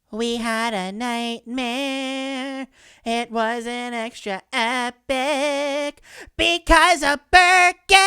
We had a nightmare. It wasn't extra epic because of burgers.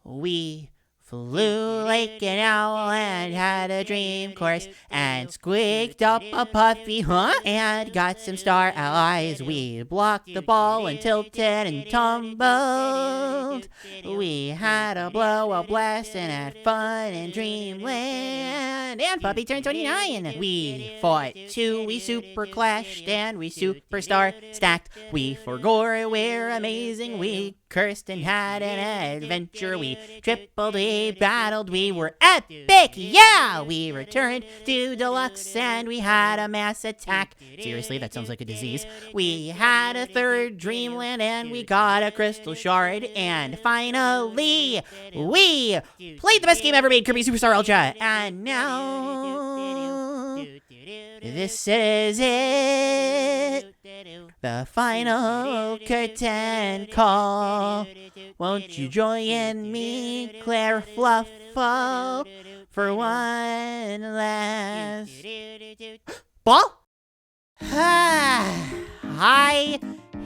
We flew like an owl and had a dream course and squeaked up a puffy, and got some star allies. We blocked the ball and tilted and tumbled. We had a blow, a blast, and had fun in Dreamland. And Puppy turned 29. We fought too, we super clashed, and we superstar stacked. We forgore, we're amazing. We cursed and had an adventure. We tripled, we battled, we were epic. Yeah, we returned to Deluxe and we had a mass attack. Seriously, that sounds like a disease. We had a third Dreamland and we got a crystal shard. And finally, we played the best game ever made, Kirby Superstar Ultra. And now, this is it. The final curtain call. Won't you join me, Klaire Fluffle, for one last ball? Hi,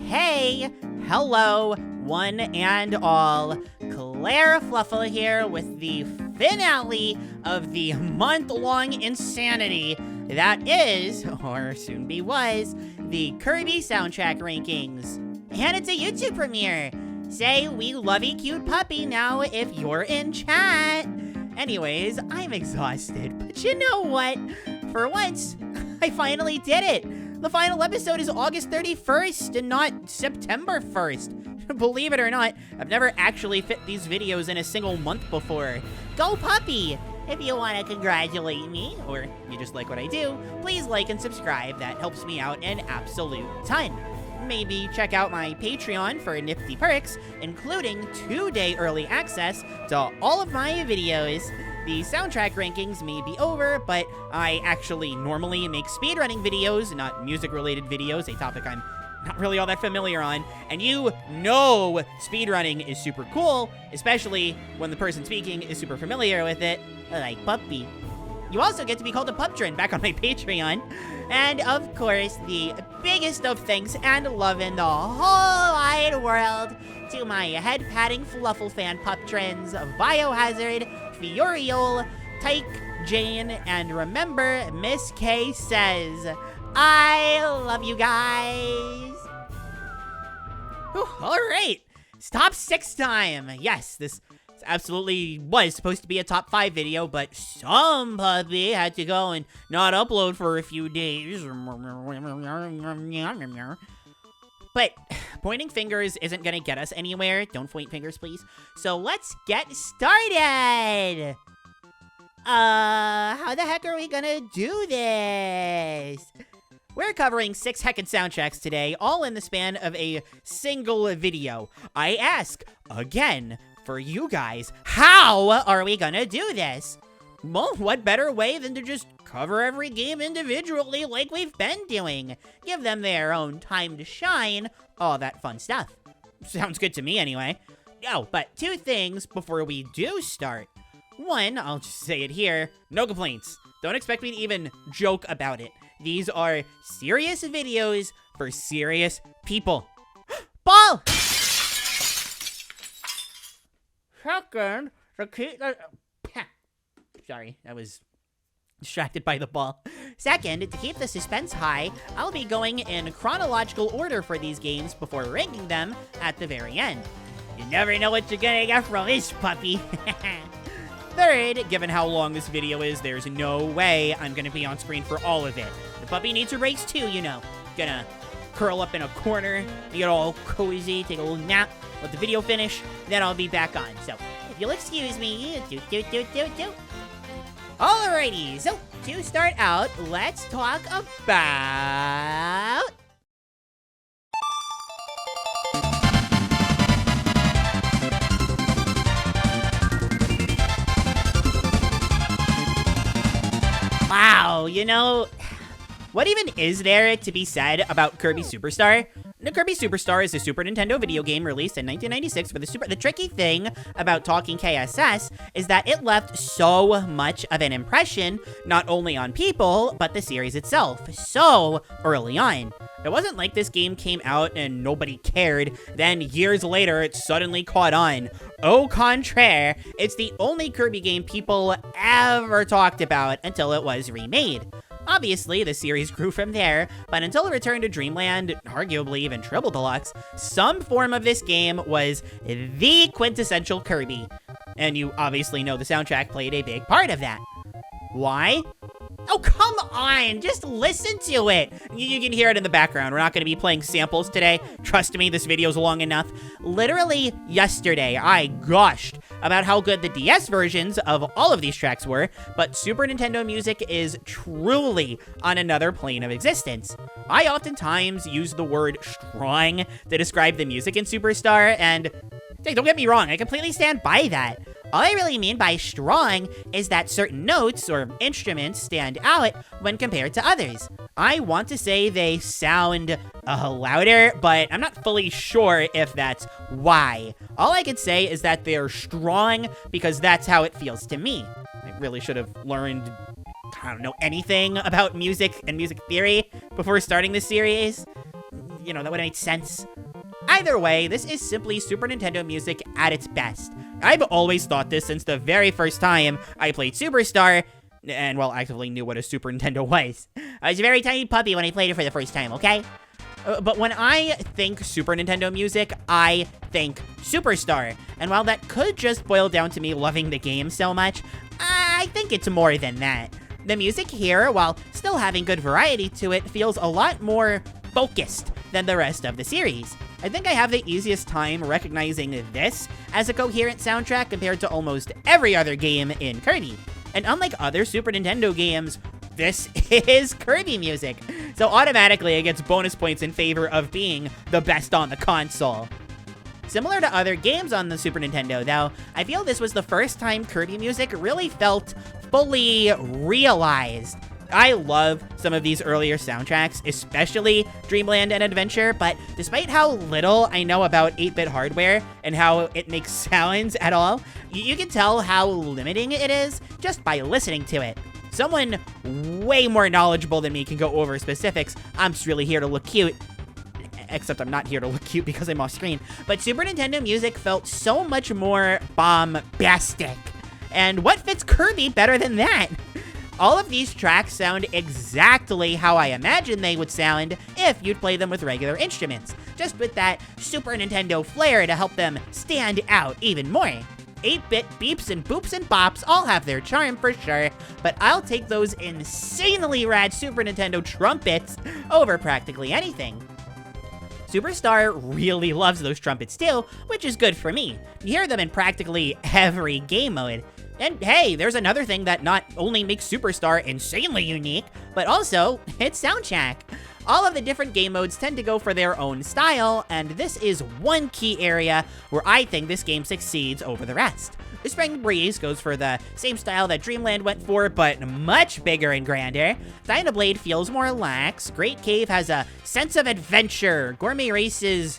hey, hello, one and all. Klaire Fluffle here with the finale of the month-long insanity that is, or soon be was, the Kirby soundtrack rankings. And it's a YouTube premiere. Say we lovey cute puppy now if you're in chat. Anyways, I'm exhausted, but you know what? For once, I finally did it. The final episode is August 31st and not September 1st. Believe it or not, I've never actually fit these videos in a single month before. Go puppy! If you want to congratulate me, or you just like what I do, please like and subscribe. That helps me out an absolute ton. Maybe check out my Patreon for nifty perks, including 2-day early access to all of my videos. The soundtrack rankings may be over, but I actually normally make speedrunning videos, not music-related videos, a topic I'm not really all that familiar on. And you know speedrunning is super cool, especially when the person speaking is super familiar with it, like Puppy. You also get to be called a Puptron back on my Patreon. And of course, the biggest of thanks and love in the whole wide world to my head-patting Fluffle fan Puptrons, Biohazard, Fioriole, Tyke, Jane, and remember, Miss K says, I love you guys. Whew, all right, it's top 6 time. Yes, this absolutely was supposed to be a top 5 video, but some puppy had to go and not upload for a few days. But pointing fingers isn't gonna get us anywhere. Don't point fingers, please. So let's get started. How the heck are we gonna do this? We're covering 6 heckin' soundtracks today, all in the span of a single video. I ask, again, for you guys, how are we gonna do this? Well, what better way than to just cover every game individually like we've been doing? Give them their own time to shine, all that fun stuff. Sounds good to me anyway. Oh, but 2 things before we do start. 1, I'll just say it here, no complaints. Don't expect me to even joke about it. These are serious videos for serious people. Ball! Second, sorry, I was distracted by the ball. Second, to keep the suspense high, I'll be going in chronological order for these games before ranking them at the very end. You never know what you're gonna get from this puppy. Third, given how long this video is, there's no way I'm gonna be on screen for all of it. The puppy needs a race too, you know. Gonna curl up in a corner, get all cozy, take a little nap, let the video finish, then I'll be back on. So, if you'll excuse me, Alrighty, so to start out, let's talk about... Wow, you know, What even is there to be said about Kirby Superstar? Now, Kirby Superstar is a Super Nintendo video game released in 1996 for the Super. The tricky thing about Talking KSS is that it left so much of an impression, not only on people, but the series itself, so early on. It wasn't like this game came out and nobody cared, then years later it suddenly caught on. Au contraire, it's the only Kirby game people ever talked about until it was remade. Obviously, the series grew from there, but until it returned to Dreamland, arguably even Triple Deluxe, some form of this game was the quintessential Kirby. And you obviously know the soundtrack played a big part of that. Why? Oh, come on, just listen to it. You can hear it in the background. We're not going to be playing samples today. Trust me, this video's long enough. Literally yesterday, I gushed about how good the DS versions of all of these tracks were, but Super Nintendo music is truly on another plane of existence. I oftentimes use the word strong to describe the music in Superstar, and hey, don't get me wrong, I completely stand by that. All I really mean by strong is that certain notes or instruments stand out when compared to others. I want to say they sound louder, but I'm not fully sure if that's why. All I could say is that they're strong because that's how it feels to me. I really should have learned, I don't know, anything about music and music theory before starting this series. You know, that would make sense. Either way, this is simply Super Nintendo music at its best. I've always thought this since the very first time I played Superstar, and well, actively knew what a Super Nintendo was. I was a very tiny puppy when I played it for the first time, okay? But when I think Super Nintendo music, I think Superstar. And while that could just boil down to me loving the game so much, I think it's more than that. The music here, while still having good variety to it, feels a lot more focused than the rest of the series. I think I have the easiest time recognizing this as a coherent soundtrack compared to almost every other game in Kirby. And unlike other Super Nintendo games, this is Kirby music. So automatically it gets bonus points in favor of being the best on the console. Similar to other games on the Super Nintendo, though, I feel this was the first time Kirby music really felt fully realized. I love some of these earlier soundtracks, especially Dreamland and Adventure, but despite how little I know about 8-bit hardware and how it makes sounds at all, you can tell how limiting it is just by listening to it. Someone way more knowledgeable than me can go over specifics. I'm just really here to look cute. Except I'm not here to look cute because I'm off screen. But Super Nintendo music felt so much more bombastic. And what fits Kirby better than that? All of these tracks sound exactly how I imagine they would sound if you'd play them with regular instruments, just with that Super Nintendo flair to help them stand out even more. 8-bit beeps and boops and bops all have their charm for sure, but I'll take those insanely rad Super Nintendo trumpets over practically anything. Superstar really loves those trumpets too, which is good for me. You hear them in practically every game mode. And hey, there's another thing that not only makes Superstar insanely unique, but also its soundtrack. All of the different game modes tend to go for their own style, and this is one key area where I think this game succeeds over the rest. The Spring Breeze goes for the same style that Dreamland went for, but much bigger and grander. Dynablade feels more lax. Great Cave has a sense of adventure. Gourmet Races,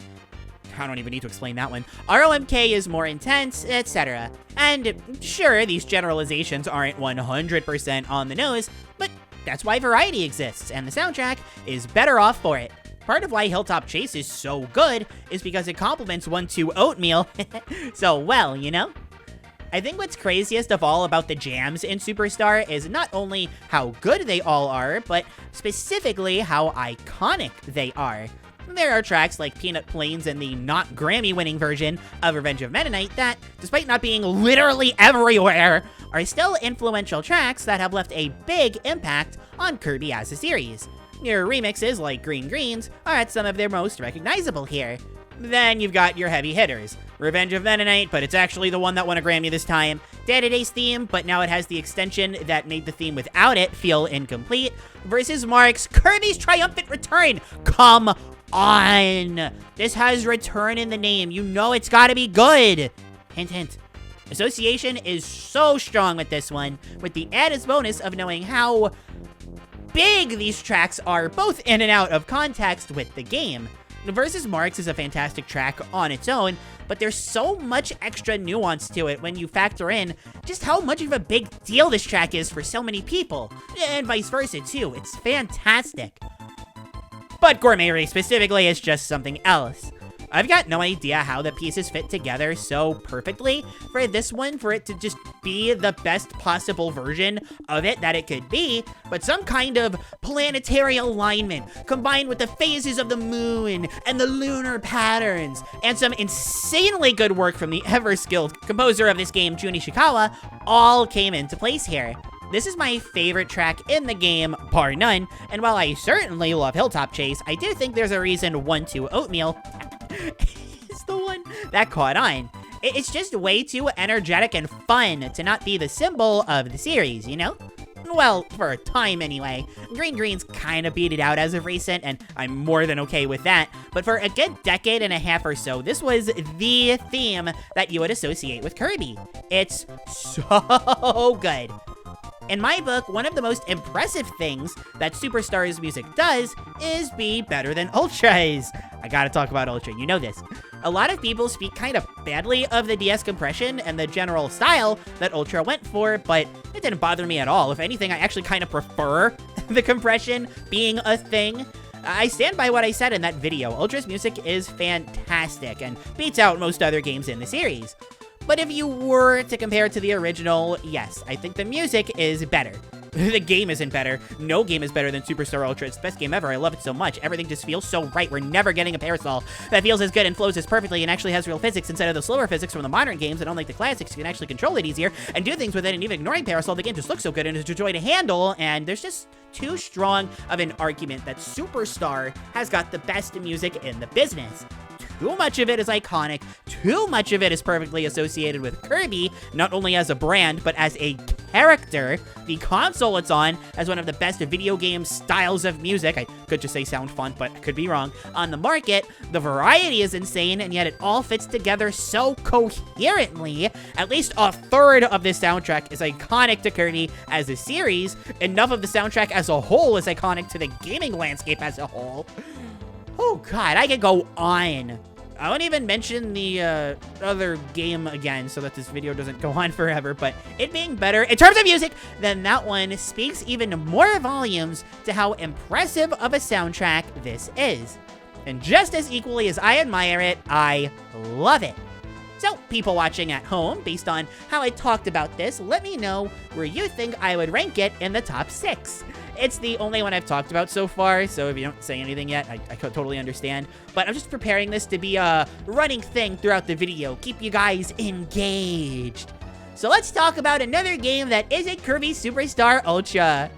I don't even need to explain that one. ROMK is more intense, etc. And sure, these generalizations aren't 100% on the nose, but that's why variety exists, and the soundtrack is better off for it. Part of why Hilltop Chase is so good is because it complements 1-2 Oatmeal so well, you know? I think what's craziest of all about the jams in Superstar is not only how good they all are, but specifically how iconic they are. There are tracks like Peanut Plains and the not Grammy-winning version of Revenge of Meta Knight that, despite not being literally everywhere, are still influential tracks that have left a big impact on Kirby as a series. Your remixes like Green Greens are at some of their most recognizable here. Then you've got your heavy hitters. Revenge of Meta Knight, but it's actually the one that won a Grammy this time. Day-to-Day's theme, but now it has the extension that made the theme without it feel incomplete. Versus Mark's Kirby's Triumphant Return. Come on! This has return in the name. You know it's gotta be good. Hint, hint. Association is so strong with this one, with the added bonus of knowing how big these tracks are, both in and out of context with the game. Versus Marks is a fantastic track on its own, but there's so much extra nuance to it when you factor in just how much of a big deal this track is for so many people, and vice versa too. It's fantastic. But Gourmet Race specifically is just something else. I've got no idea how the pieces fit together so perfectly for this one, for it to just be the best possible version of it that it could be, but some kind of planetary alignment combined with the phases of the moon and the lunar patterns and some insanely good work from the ever-skilled composer of this game, Jun Ishikawa, all came into place here. This is my favorite track in the game, bar none, and while I certainly love Hilltop Chase, I do think there's a reason 1-2 Oatmeal is the one that caught on. It's just way too energetic and fun to not be the symbol of the series, you know? Well, for a time anyway. Green's kind of beat it out as of recent, and I'm more than okay with that. But for a good decade and a half or so, this was the theme that you would associate with Kirby. It's so good. In my book, one of the most impressive things that Superstar's music does is be better than Ultra's. I gotta talk about Ultra, you know this. A lot of people speak kind of badly of the DS compression and the general style that Ultra went for, but it didn't bother me at all. If anything, I actually kind of prefer the compression being a thing. I stand by what I said in that video. Ultra's music is fantastic and beats out most other games in the series. But if you were to compare it to the original, yes, I think the music is better. The game isn't better. No game is better than Superstar Ultra. It's the best game ever. I love it so much. Everything just feels so right. We're never getting a parasol that feels as good and flows as perfectly and actually has real physics instead of the slower physics from the modern games. And unlike the classics, you can actually control it easier and do things with it. And even ignoring parasol, the game just looks so good and it's a joy to handle. And there's just too strong of an argument that Superstar has got the best music in the business. Too much of it is iconic, too much of it is perfectly associated with Kirby, not only as a brand, but as a character. The console it's on has one of the best video game styles of music, I could just say sound fun, but I could be wrong, on the market. The variety is insane, and yet it all fits together so coherently. At least a third of this soundtrack is iconic to Kirby as a series. Enough of the soundtrack as a whole is iconic to the gaming landscape as a whole. Oh god, I could go on. I won't even mention the other game again so that this video doesn't go on forever, but it being better in terms of music than that one speaks even more volumes to how impressive of a soundtrack this is. And just as equally as I admire it, I love it. So, people watching at home, based on how I talked about this, let me know where you think I would rank it in the top 6. It's the only one I've talked about so far, so if you don't say anything yet, I could totally understand. But I'm just preparing this to be a running thing throughout the video, keep you guys engaged. So let's talk about another game that isn't Kirby Superstar Ultra.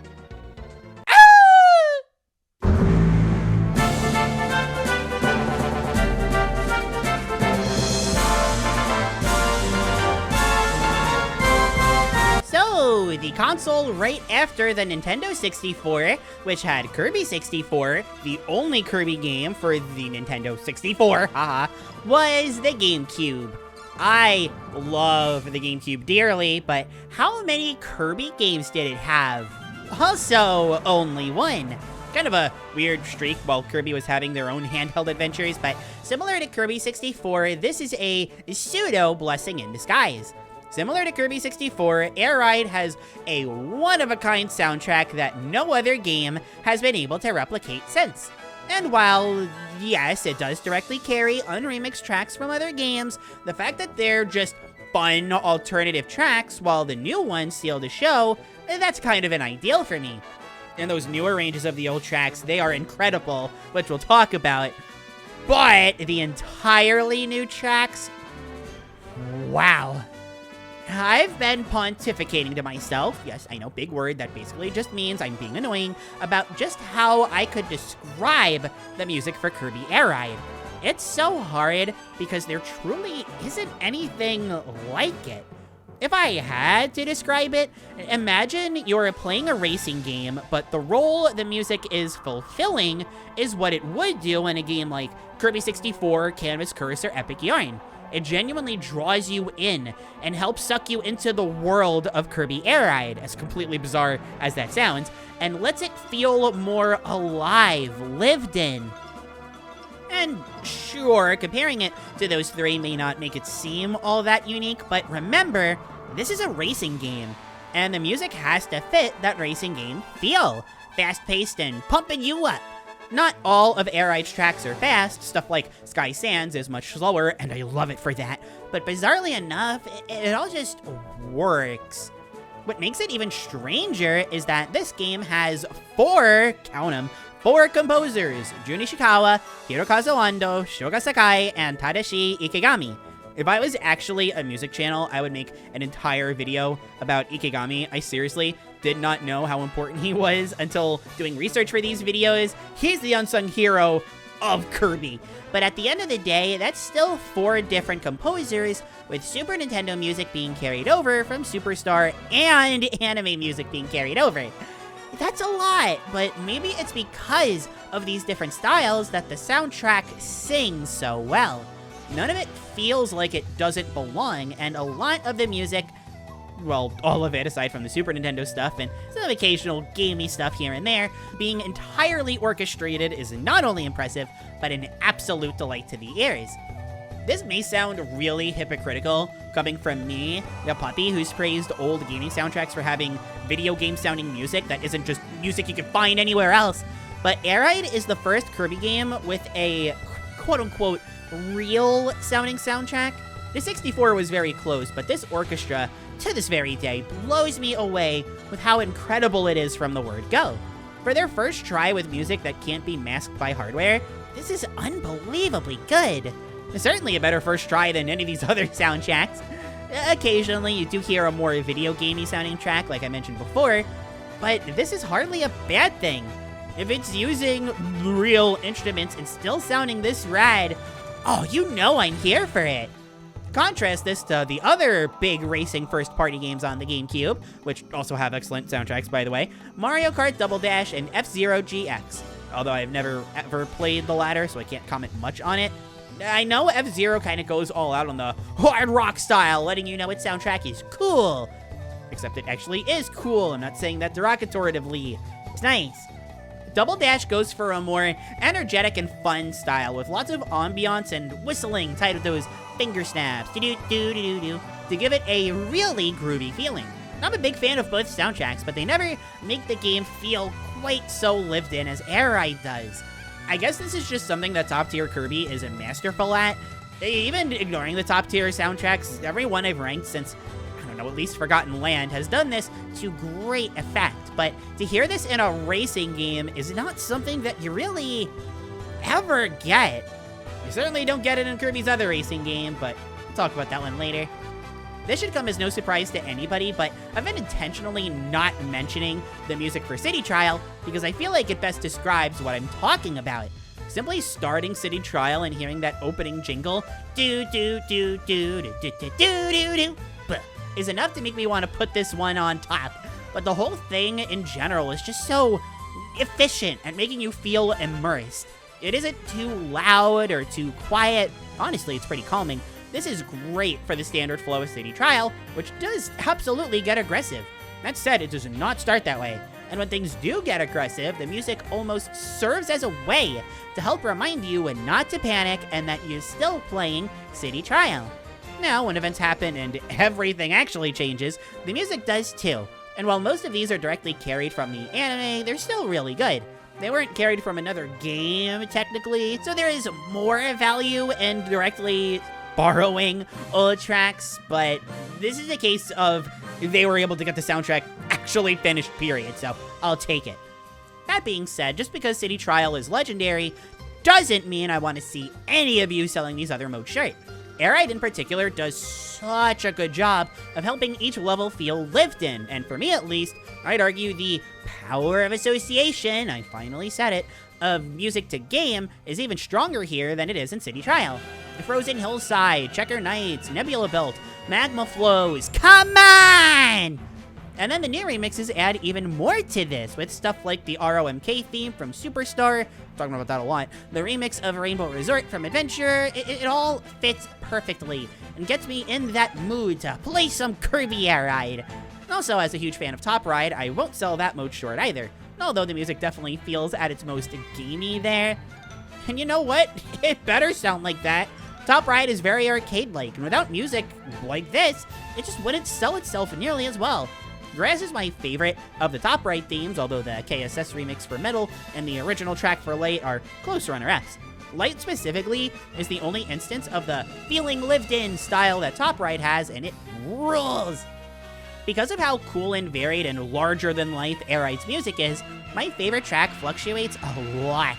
The console right after the Nintendo 64, which had Kirby 64, the only Kirby game for the Nintendo 64, haha, was the GameCube. I love the GameCube dearly, but how many Kirby games did it have? Also, only one. Kind of a weird streak while Kirby was having their own handheld adventures, but similar to Kirby 64, this is a pseudo blessing in disguise. Similar to Kirby 64, Air Ride has a one-of-a-kind soundtrack that no other game has been able to replicate since. And while, yes, it does directly carry unremixed tracks from other games, the fact that they're just fun alternative tracks while the new ones steal the show, that's kind of an ideal for me. And those newer ranges of the old tracks, they are incredible, which we'll talk about. But the entirely new tracks, wow. I've been pontificating to myself, yes, I know, big word, that basically just means I'm being annoying, about just how I could describe the music for Kirby Air Ride. It's so hard because there truly isn't anything like it. If I had to describe it, imagine you're playing a racing game, but the role the music is fulfilling is what it would do in a game like Kirby 64, Canvas Curse, or Epic Yarn. It genuinely draws you in and helps suck you into the world of Kirby Air Ride, as completely bizarre as that sounds. and lets it feel more alive, lived in. And sure, comparing it to those three may not make it seem all that unique, but remember, this is a racing game, and the music has to fit that racing game feel. Fast-paced and pumping you up. Not all of Air Ride's tracks are fast, stuff like Sky Sands is much slower, and I love it for that, but bizarrely enough, it all just works. What makes it even stranger is that this game has count 'em, 4 composers: Jun Ishikawa, Hirokazu Ando, Shoga Sakai, and Tadashi Ikegami. If I was actually a music channel, I would make an entire video about Ikegami. I seriously did not know how important he was until doing research for these videos. He's the unsung hero of Kirby. But at the end of the day, that's still 4 different composers, with Super Nintendo music being carried over from Superstar and anime music being carried over. That's a lot, but maybe it's because of these different styles that the soundtrack sings so well. None of it feels like it doesn't belong, and a lot of the music, well, all of it aside from the Super Nintendo stuff and some occasional gamey stuff here and there, being entirely orchestrated is not only impressive, but an absolute delight to the ears. This may sound really hypocritical, coming from me, the puppy who's praised old gaming soundtracks for having video game sounding music that isn't just music you can find anywhere else, but Air Ride is the first Kirby game with a quote-unquote real sounding soundtrack. The 64 was very close, but this orchestra, to this very day, blows me away with how incredible it is from the word go. For their first try with music that can't be masked by hardware, this is unbelievably good. It's certainly a better first try than any of these other soundtracks. Occasionally, you do hear a more video gamey sounding track, like I mentioned before, but this is hardly a bad thing. If it's using real instruments and still sounding this rad, oh, you know I'm here for it. Contrast this to the other big racing first-party games on the GameCube, which also have excellent soundtracks, by the way, Mario Kart Double Dash and F-Zero GX. Although I've never ever played the latter, so I can't comment much on it. I know F-Zero kind of goes all out on the hard rock style, letting you know its soundtrack is cool. Except it actually is cool. I'm not saying that derogatorily. It's nice. Double Dash goes for a more energetic and fun style with lots of ambiance and whistling tied with those finger snaps to give it a really groovy feeling. I'm a big fan of both soundtracks, but they never make the game feel quite so lived in as Air Ride does. I guess this is just something that top-tier Kirby is masterful at. Even ignoring the top-tier soundtracks, every one I've ranked since, I don't know, at least Forgotten Land has done this to great effect. But to hear this in a racing game is not something that you really ever get. You certainly don't get it in Kirby's other racing game, but we'll talk about that one later. This should come as no surprise to anybody, but I've been intentionally not mentioning the music for City Trial because I feel like it best describes what I'm talking about. Simply starting City Trial and hearing that opening jingle, is enough to make me want to put this one on top. But the whole thing in general is just so efficient at making you feel immersed. It isn't too loud or too quiet. Honestly, it's pretty calming. This is great for the standard flow of City Trial, which does absolutely get aggressive. That said, it does not start that way. And when things do get aggressive, the music almost serves as a way to help remind you not to panic and that you're still playing City Trial. Now, when events happen and everything actually changes, the music does too. And while most of these are directly carried from the anime, they're still really good. They weren't carried from another game, technically, so there is more value in directly borrowing old tracks, but this is a case of they were able to get the soundtrack actually finished, period, so I'll take it. That being said, just because City Trial is legendary doesn't mean I want to see any of you selling these other modes short. Air Ride in particular does such a good job of helping each level feel lived in, and for me at least, I'd argue the power of association, I finally said it, of music to game is even stronger here than it is in City Trial. The Frozen Hillside, Checker Nights, Nebula Belt, Magma Flows, come on! And then the new remixes add even more to this, with stuff like the ROMK theme from Superstar, talking about that a lot, the remix of Rainbow Resort from Adventure, it all fits perfectly, and gets me in that mood to play some Kirby Air Ride. Also, as a huge fan of Top Ride, I won't sell that mode short either, although the music definitely feels at its most gamey there. And you know what? It better sound like that. Top Ride is very arcade-like, and without music like this, it just wouldn't sell itself nearly as well. Grass is my favorite of the Top Ride themes, although the KSS remix for Middle and the original track for Light are close runner-ups. Light specifically is the only instance of the feeling lived in style that Top Ride has, and it rules. Because of how cool and varied and larger than life Air Ride's music is, my favorite track fluctuates a lot.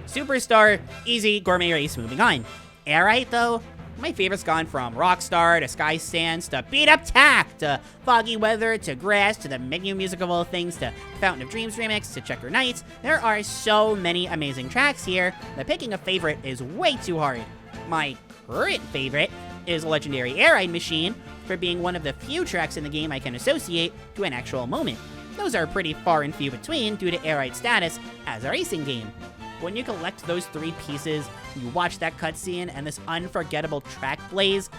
Superstar, easy, gourmet race, moving on. Air Ride though, my favorite's gone from Rockstar to Sky Sands to Beat Up Tack to Foggy Weather to Grass to the menu music of all things to Fountain of Dreams remix to Checker Nights. There are so many amazing tracks here that picking a favorite is way too hard. My current favorite is Legendary Air Ride Machine for being one of the few tracks in the game I can associate to an actual moment. Those are pretty far and few between due to Air Ride's status as a racing game. When you collect those three pieces, you watch that cutscene and this unforgettable track plays,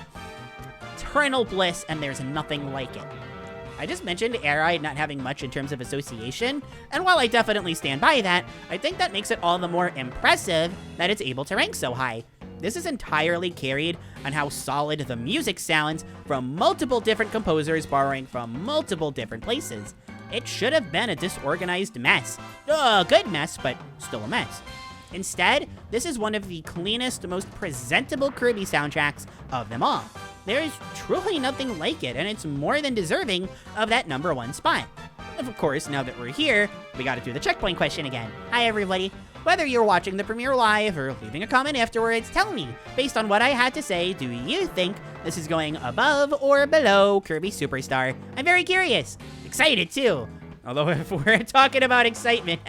eternal bliss, and there's nothing like it. I just mentioned Air Ride not having much in terms of association, and while I definitely stand by that, I think that makes it all the more impressive that it's able to rank so high. This is entirely carried on how solid the music sounds from multiple different composers borrowing from multiple different places. It should have been a disorganized mess. A good mess, but still a mess. Instead, this is one of the cleanest, most presentable Kirby soundtracks of them all. There's truly nothing like it, and it's more than deserving of that #1 spot. Of course, now that we're here, we gotta do the checkpoint question again. Hi everybody. Whether you're watching the premiere live or leaving a comment afterwards, tell me, based on what I had to say, do you think this is going above or below Kirby Superstar? I'm very curious. Excited too. Although if we're talking about excitement,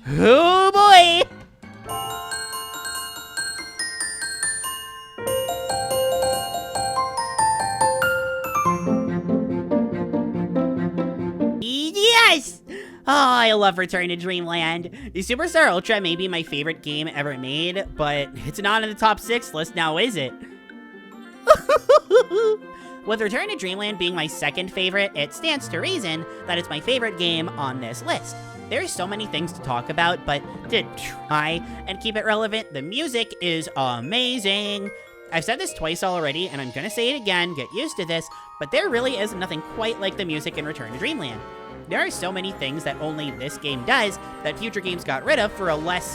oh boy! Yes! Oh, I love Return to Dreamland. The Superstar Ultra may be my favorite game ever made, but it's not in the top 6 list now, is it? With Return to Dreamland being my second favorite, it stands to reason that it's my favorite game on this list. There's so many things to talk about, but to try and keep it relevant, the music is amazing. I've said this twice already, and I'm gonna say it again, get used to this, but there really is nothing quite like the music in Return to Dreamland. There are so many things that only this game does that future games got rid of for a less,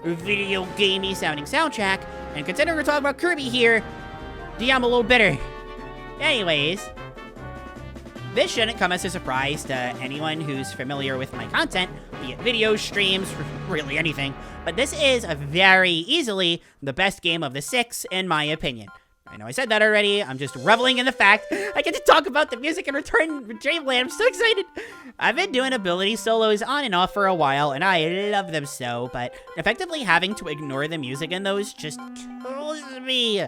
video gamey sounding soundtrack, and considering we're talking about Kirby here, I'm a little bitter. Anyways, this shouldn't come as a surprise to anyone who's familiar with my content, be it videos, streams, really anything, but this is very easily the best game of the 6, in my opinion. I know I said that already, I'm just reveling in the fact I get to talk about the music and Return to Dreamland. I'm so excited! I've been doing ability solos on and off for a while, and I love them so, but effectively having to ignore the music in those just kills me.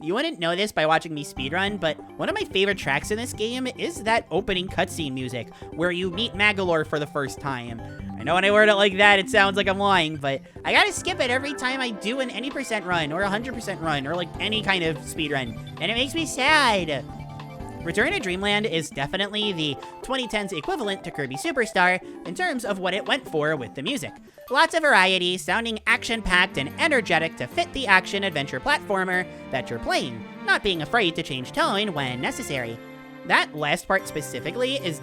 You wouldn't know this by watching me speedrun, but one of my favorite tracks in this game is that opening cutscene music, where you meet Magolor for the first time. I know when I word it like that, it sounds like I'm lying, but I gotta skip it every time I do an any percent run, or 100% run, or like any kind of speedrun, and it makes me sad. Return to Dreamland is definitely the 2010s equivalent to Kirby Superstar in terms of what it went for with the music. Lots of variety, sounding action-packed and energetic to fit the action-adventure platformer that you're playing, not being afraid to change tone when necessary. That last part specifically is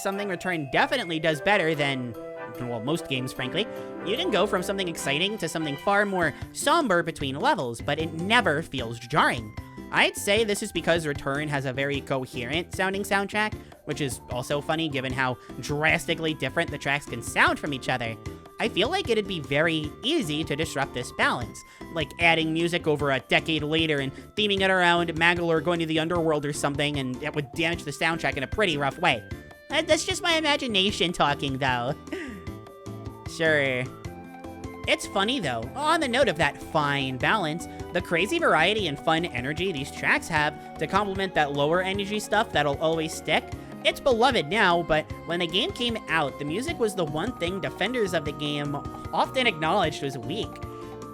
something Return definitely does better than, well, most games, frankly. You can go from something exciting to something far more somber between levels, but it never feels jarring. I'd say this is because Return has a very coherent sounding soundtrack, which is also funny given how drastically different the tracks can sound from each other. I feel like it'd be very easy to disrupt this balance, like adding music over a decade later and theming it around Magolor going to the underworld or something, and it would damage the soundtrack in a pretty rough way. That's just my imagination talking, though. Sure. It's funny, though, on the note of that fine balance, the crazy variety and fun energy these tracks have to complement that lower energy stuff that'll always stick. It's beloved now, but when the game came out, the music was the one thing defenders of the game often acknowledged was weak.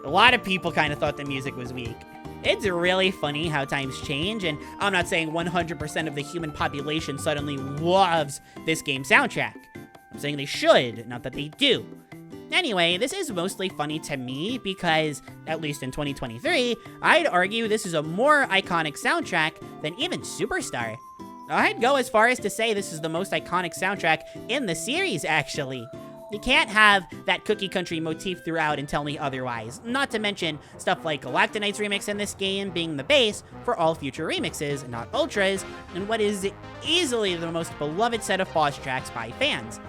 A lot of people kind of thought the music was weak. It's really funny how times change, and I'm not saying 100% of the human population suddenly loves this game's soundtrack. I'm saying they should, not that they do. Anyway, this is mostly funny to me because, at least in 2023, I'd argue this is a more iconic soundtrack than even Superstar. I'd go as far as to say this is the most iconic soundtrack in the series, actually. You can't have that Cookie Country motif throughout and tell me otherwise, not to mention stuff like Galactonite's remix in this game being the base for all future remixes, not ultras, and what is easily the most beloved set of boss tracks by fans.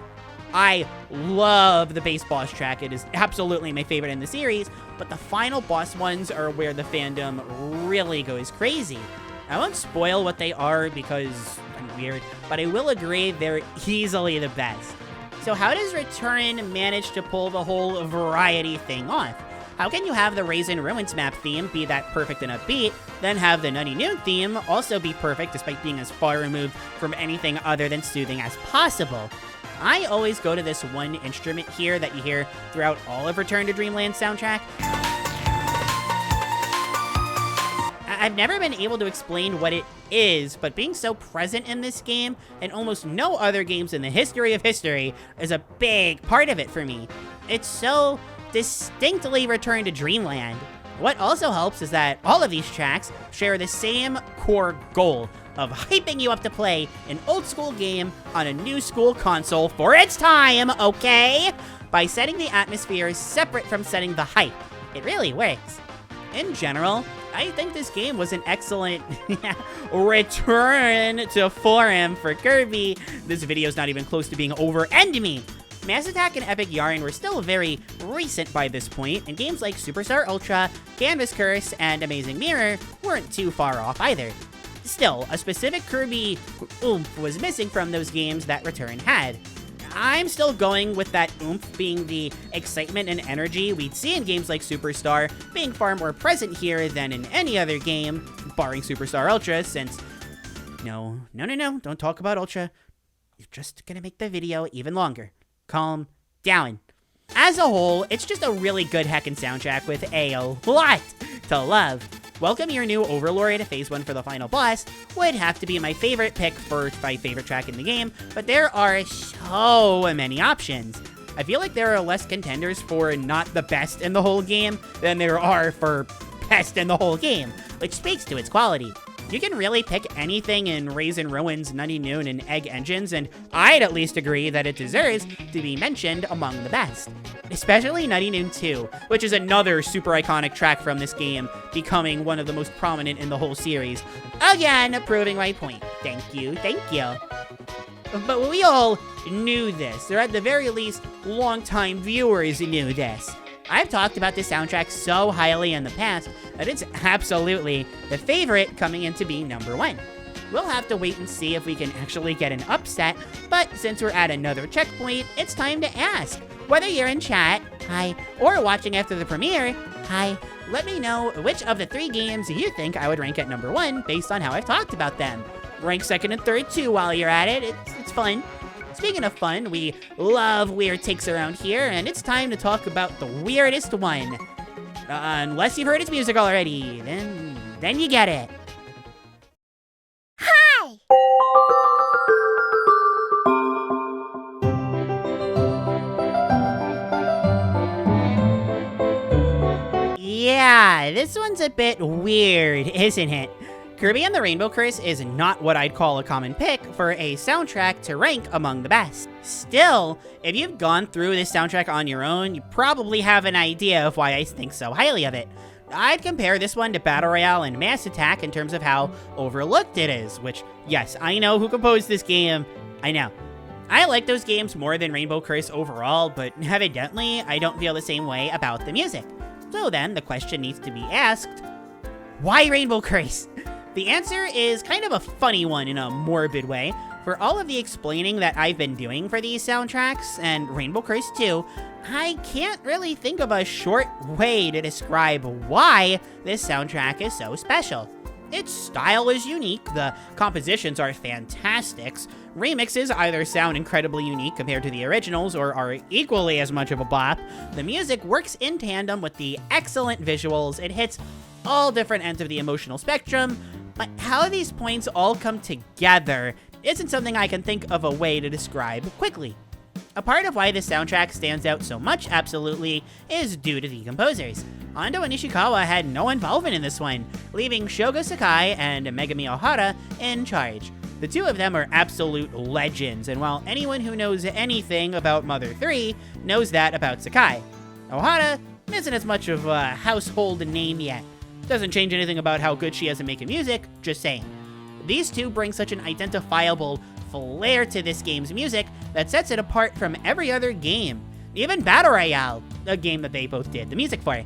I love the base boss track. It is absolutely my favorite in the series, but the final boss ones are where the fandom really goes crazy. I won't spoil what they are because I'm weird, but I will agree they're easily the best. So how does Return manage to pull the whole variety thing off? How can you have the Raisin Ruins map theme be that perfect and upbeat, then have the Nutty Noon theme also be perfect despite being as far removed from anything other than soothing as possible? I always go to this one instrument here that you hear throughout all of Return to Dreamland soundtrack. I've never been able to explain what it is, but being so present in this game and almost no other games in the history of history is a big part of it for me. It's so distinctly Return to Dreamland. What also helps is that all of these tracks share the same core goal of hyping you up to play an old school game on a new school console for its time, okay? By setting the atmosphere separate from setting the hype. It really works. In general, I think this game was an excellent return to form for Kirby. This video's not even close to being over. End me! Mass Attack and Epic Yarn were still very recent by this point, and games like Superstar Ultra, Canvas Curse, and Amazing Mirror weren't too far off either. Still, a specific Kirby oomph was missing from those games that Return had. I'm still going with that oomph being the excitement and energy we'd see in games like Superstar, being far more present here than in any other game, barring Superstar Ultra, since... No, don't talk about Ultra. You're just gonna make the video even longer. Calm down. As a whole, it's just a really good heckin' soundtrack with a lot to love. Welcome Your New Overlord, Phase 1 for the final boss, would have to be my favorite pick for my favorite track in the game, but there are so many options. I feel like there are less contenders for not the best in the whole game than there are for best in the whole game, which speaks to its quality. You can really pick anything in Raisin Ruins, Nutty Noon, and Egg Engines, and I'd at least agree that it deserves to be mentioned among the best. Especially Nutty Noon 2, which is another super iconic track from this game, becoming one of the most prominent in the whole series. Again, proving my point. Thank you. But we all knew this, or at the very least, longtime viewers knew this. I've talked about this soundtrack so highly in the past that it's absolutely the favorite coming into being number 1. We'll have to wait and see if we can actually get an upset, but since we're at another checkpoint, it's time to ask. Whether you're in chat, hi, or watching after the premiere, hi, let me know which of the 3 games you think I would rank at number 1 based on how I've talked about them. Rank 2nd and 3rd too while you're at it, it's fun. Speaking of fun, we love weird takes around here, and it's time to talk about the weirdest one. Unless you've heard its music already, then you get it. Hi! Yeah, this one's a bit weird, isn't it? Kirby and the Rainbow Curse is not what I'd call a common pick for a soundtrack to rank among the best. Still, if you've gone through this soundtrack on your own, you probably have an idea of why I think so highly of it. I'd compare this one to Battle Royale and Mass Attack in terms of how overlooked it is, which, yes, I know who composed this game, I know. I like those games more than Rainbow Curse overall, but evidently, I don't feel the same way about the music. So then, the question needs to be asked, why Rainbow Curse? The answer is kind of a funny one in a morbid way. For all of the explaining that I've been doing for these soundtracks, and Rainbow Curse too, I can't really think of a short way to describe why this soundtrack is so special. Its style is unique, the compositions are fantastic, remixes either sound incredibly unique compared to the originals or are equally as much of a bop, the music works in tandem with the excellent visuals, it hits all different ends of the emotional spectrum, but how these points all come together isn't something I can think of a way to describe quickly. A part of why this soundtrack stands out so much, absolutely, is due to the composers. Ando and Ishikawa had no involvement in this one, leaving Shogo Sakai and Megami Ohara in charge. The two of them are absolute legends, and while anyone who knows anything about Mother 3 knows that about Sakai, Ohara isn't as much of a household name yet. Doesn't change anything about how good she is at making music, just saying. These two bring such an identifiable flair to this game's music that sets it apart from every other game. Even Battle Royale, a game that they both did the music for.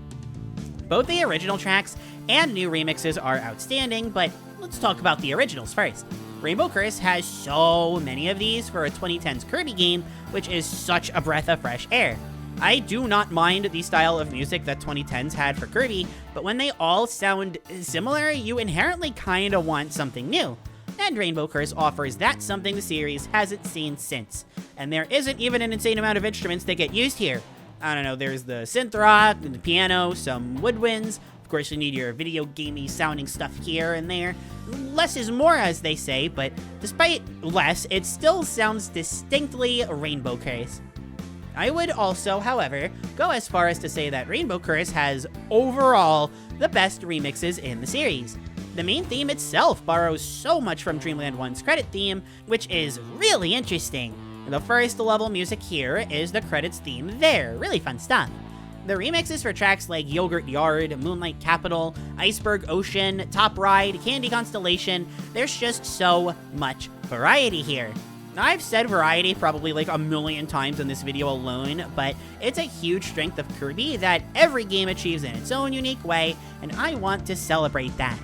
Both the original tracks and new remixes are outstanding, but let's talk about the originals first. Rainbow Curse has so many of these for a 2010s Kirby game, which is such a breath of fresh air. I do not mind the style of music that 2010s had for Kirby, but when they all sound similar, you inherently kinda want something new. And Rainbow Curse offers that something the series hasn't seen since. And there isn't even an insane amount of instruments that get used here. I don't know, there's the synth rock, the piano, some woodwinds. Of course, you need your video gamey sounding stuff here and there. Less is more, as they say, but despite less, it still sounds distinctly Rainbow Curse. I would also, however, go as far as to say that Rainbow Curse has, overall, the best remixes in the series. The main theme itself borrows so much from Dreamland 1's credit theme, which is really interesting. The first level music here is the credits theme there, really fun stuff. The remixes for tracks like Yogurt Yard, Moonlight Capital, Iceberg Ocean, Top Ride, Candy Constellation, there's just so much variety here. I've said variety probably like a million times in this video alone, but it's a huge strength of Kirby that every game achieves in its own unique way, and I want to celebrate that.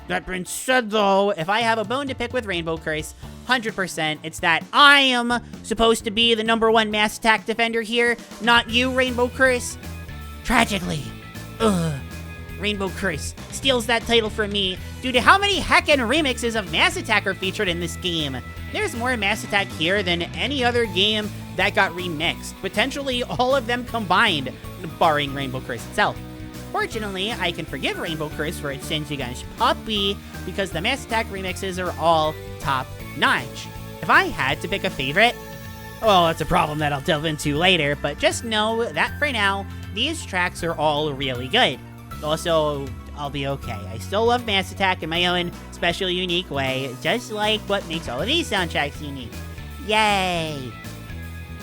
That being said though, if I have a bone to pick with Rainbow Curse, 100%, it's that I am supposed to be the #1 mass attack defender here, not you, Rainbow Curse. Tragically, Rainbow Curse steals that title from me due to how many heckin' remixes of Mass Attack are featured in this game. There's more Mass Attack here than any other game that got remixed, potentially all of them combined, barring Rainbow Curse itself. Fortunately, I can forgive Rainbow Curse for its sins against Puppy, because the Mass Attack remixes are all top-notch. If I had to pick a favorite, well, that's a problem that I'll delve into later, but just know that for now, these tracks are all really good. Also, I'll be okay. I still love Mass Attack in my own special, unique way, just like what makes all of these soundtracks unique. Yay!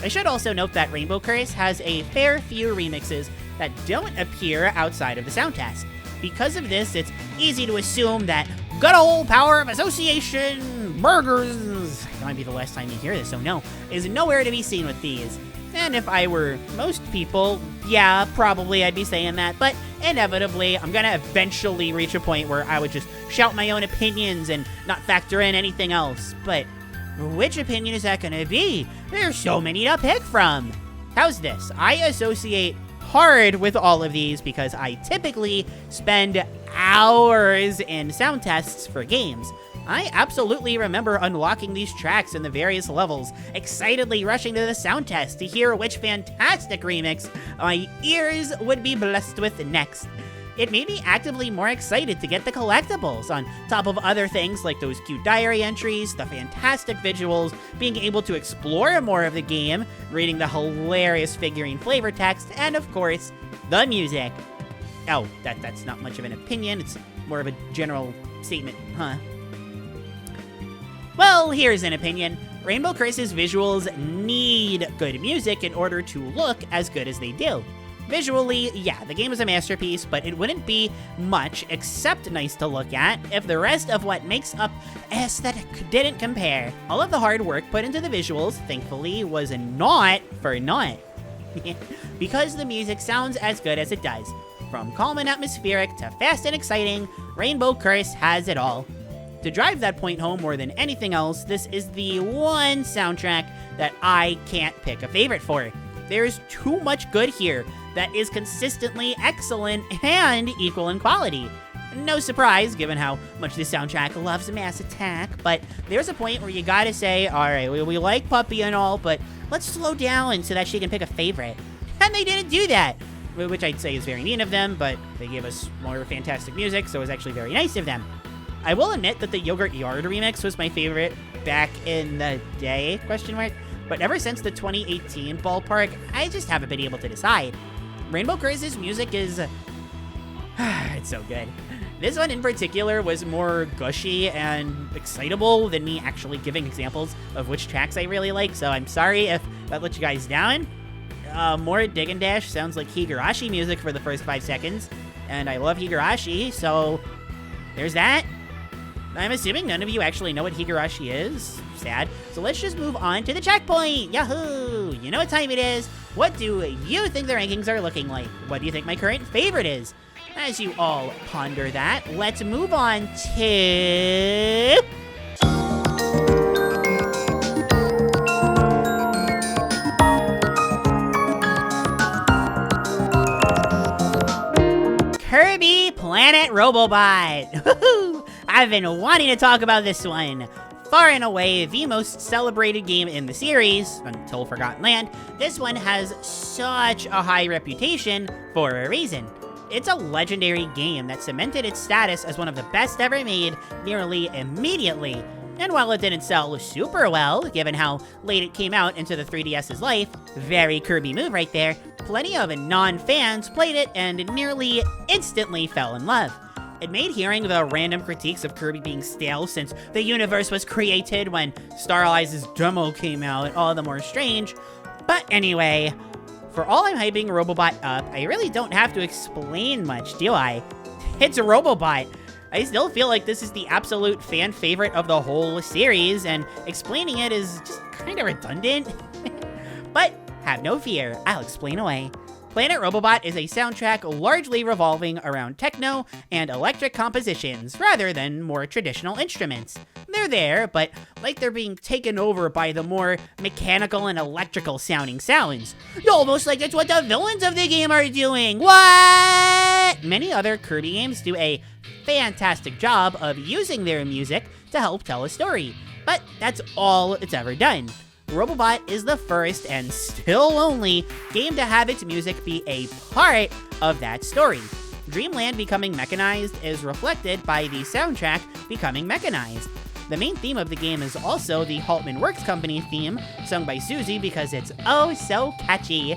I should also note that Rainbow Curse has a fair few remixes that don't appear outside of the sound test. Because of this, it's easy to assume that good old power of association, burgers, that might be the last time you hear this, so no, is nowhere to be seen with these. And if I were most people, yeah, probably I'd be saying that, but inevitably, I'm gonna eventually reach a point where I would just shout my own opinions and not factor in anything else. But which opinion is that gonna be? There's so many to pick from. How's this? I associate hard with all of these because I typically spend hours in sound tests for games. I absolutely remember unlocking these tracks in the various levels, excitedly rushing to the sound test to hear which fantastic remix my ears would be blessed with next. It made me actively more excited to get the collectibles, on top of other things like those cute diary entries, the fantastic visuals, being able to explore more of the game, reading the hilarious figurine flavor text, and of course, the music. Oh, that's not much of an opinion, it's more of a general statement, huh? Well, here's an opinion. Rainbow Curse's visuals need good music in order to look as good as they do. Visually, yeah, the game is a masterpiece, but it wouldn't be much except nice to look at if the rest of what makes up aesthetic didn't compare. All of the hard work put into the visuals, thankfully, was not for naught. Because the music sounds as good as it does. From calm and atmospheric to fast and exciting, Rainbow Curse has it all. To drive that point home more than anything else, this is the one soundtrack that I can't pick a favorite for. There's too much good here that is consistently excellent and equal in quality. No surprise, given how much this soundtrack loves Mass Attack, but there's a point where you gotta say, alright, we like Puppy and all, but let's slow down so that she can pick a favorite. And they didn't do that. which I'd say is very mean of them, but they gave us more fantastic music, so it was actually very nice of them. I will admit that the Yogurt Yard remix was my favorite back in the day, but ever since the 2018 ballpark, I just haven't been able to decide. Rainbow Curse's music is... it's so good. This one in particular was more gushy and excitable than me actually giving examples of which tracks I really like, so I'm sorry if that let you guys down. More Dig and Dash sounds like Higurashi music for the first 5 seconds, and I love Higurashi, so there's that. I'm assuming none of you actually know what Higurashi is. Sad. So let's just move on to the checkpoint. Yahoo! You know what time it is. What do you think the rankings are looking like? What do you think my current favorite is? As you all ponder that, let's move on to... Kirby Planet Robobot! I've been wanting to talk about this one. Far and away the most celebrated game in the series, until Forgotten Land, this one has such a high reputation for a reason. It's a legendary game that cemented its status as one of the best ever made nearly immediately. And while it didn't sell super well, given how late it came out into the 3DS's life, very Kirby move right there, plenty of non-fans played it and nearly instantly fell in love. It made hearing the random critiques of Kirby being stale since the universe was created when Starlize's demo came out all the more strange. But anyway, for all I'm hyping Robobot up, I really don't have to explain much, do I? It's a Robobot. I still feel like this is the absolute fan favorite of the whole series, and explaining it is just kind of redundant. But have no fear, I'll explain away. Planet Robobot is a soundtrack largely revolving around techno and electric compositions, rather than more traditional instruments. They're there, but like they're being taken over by the more mechanical and electrical sounding sounds. Almost like it's what the villains of the game are doing. What? Many other Kirby games do a fantastic job of using their music to help tell a story, but that's all it's ever done. Robobot is the first and still only game to have its music be a part of that story. Dreamland becoming mechanized is reflected by the soundtrack becoming mechanized. The main theme of the game is also the Haltman Works Company theme, sung by Susie because it's oh so catchy.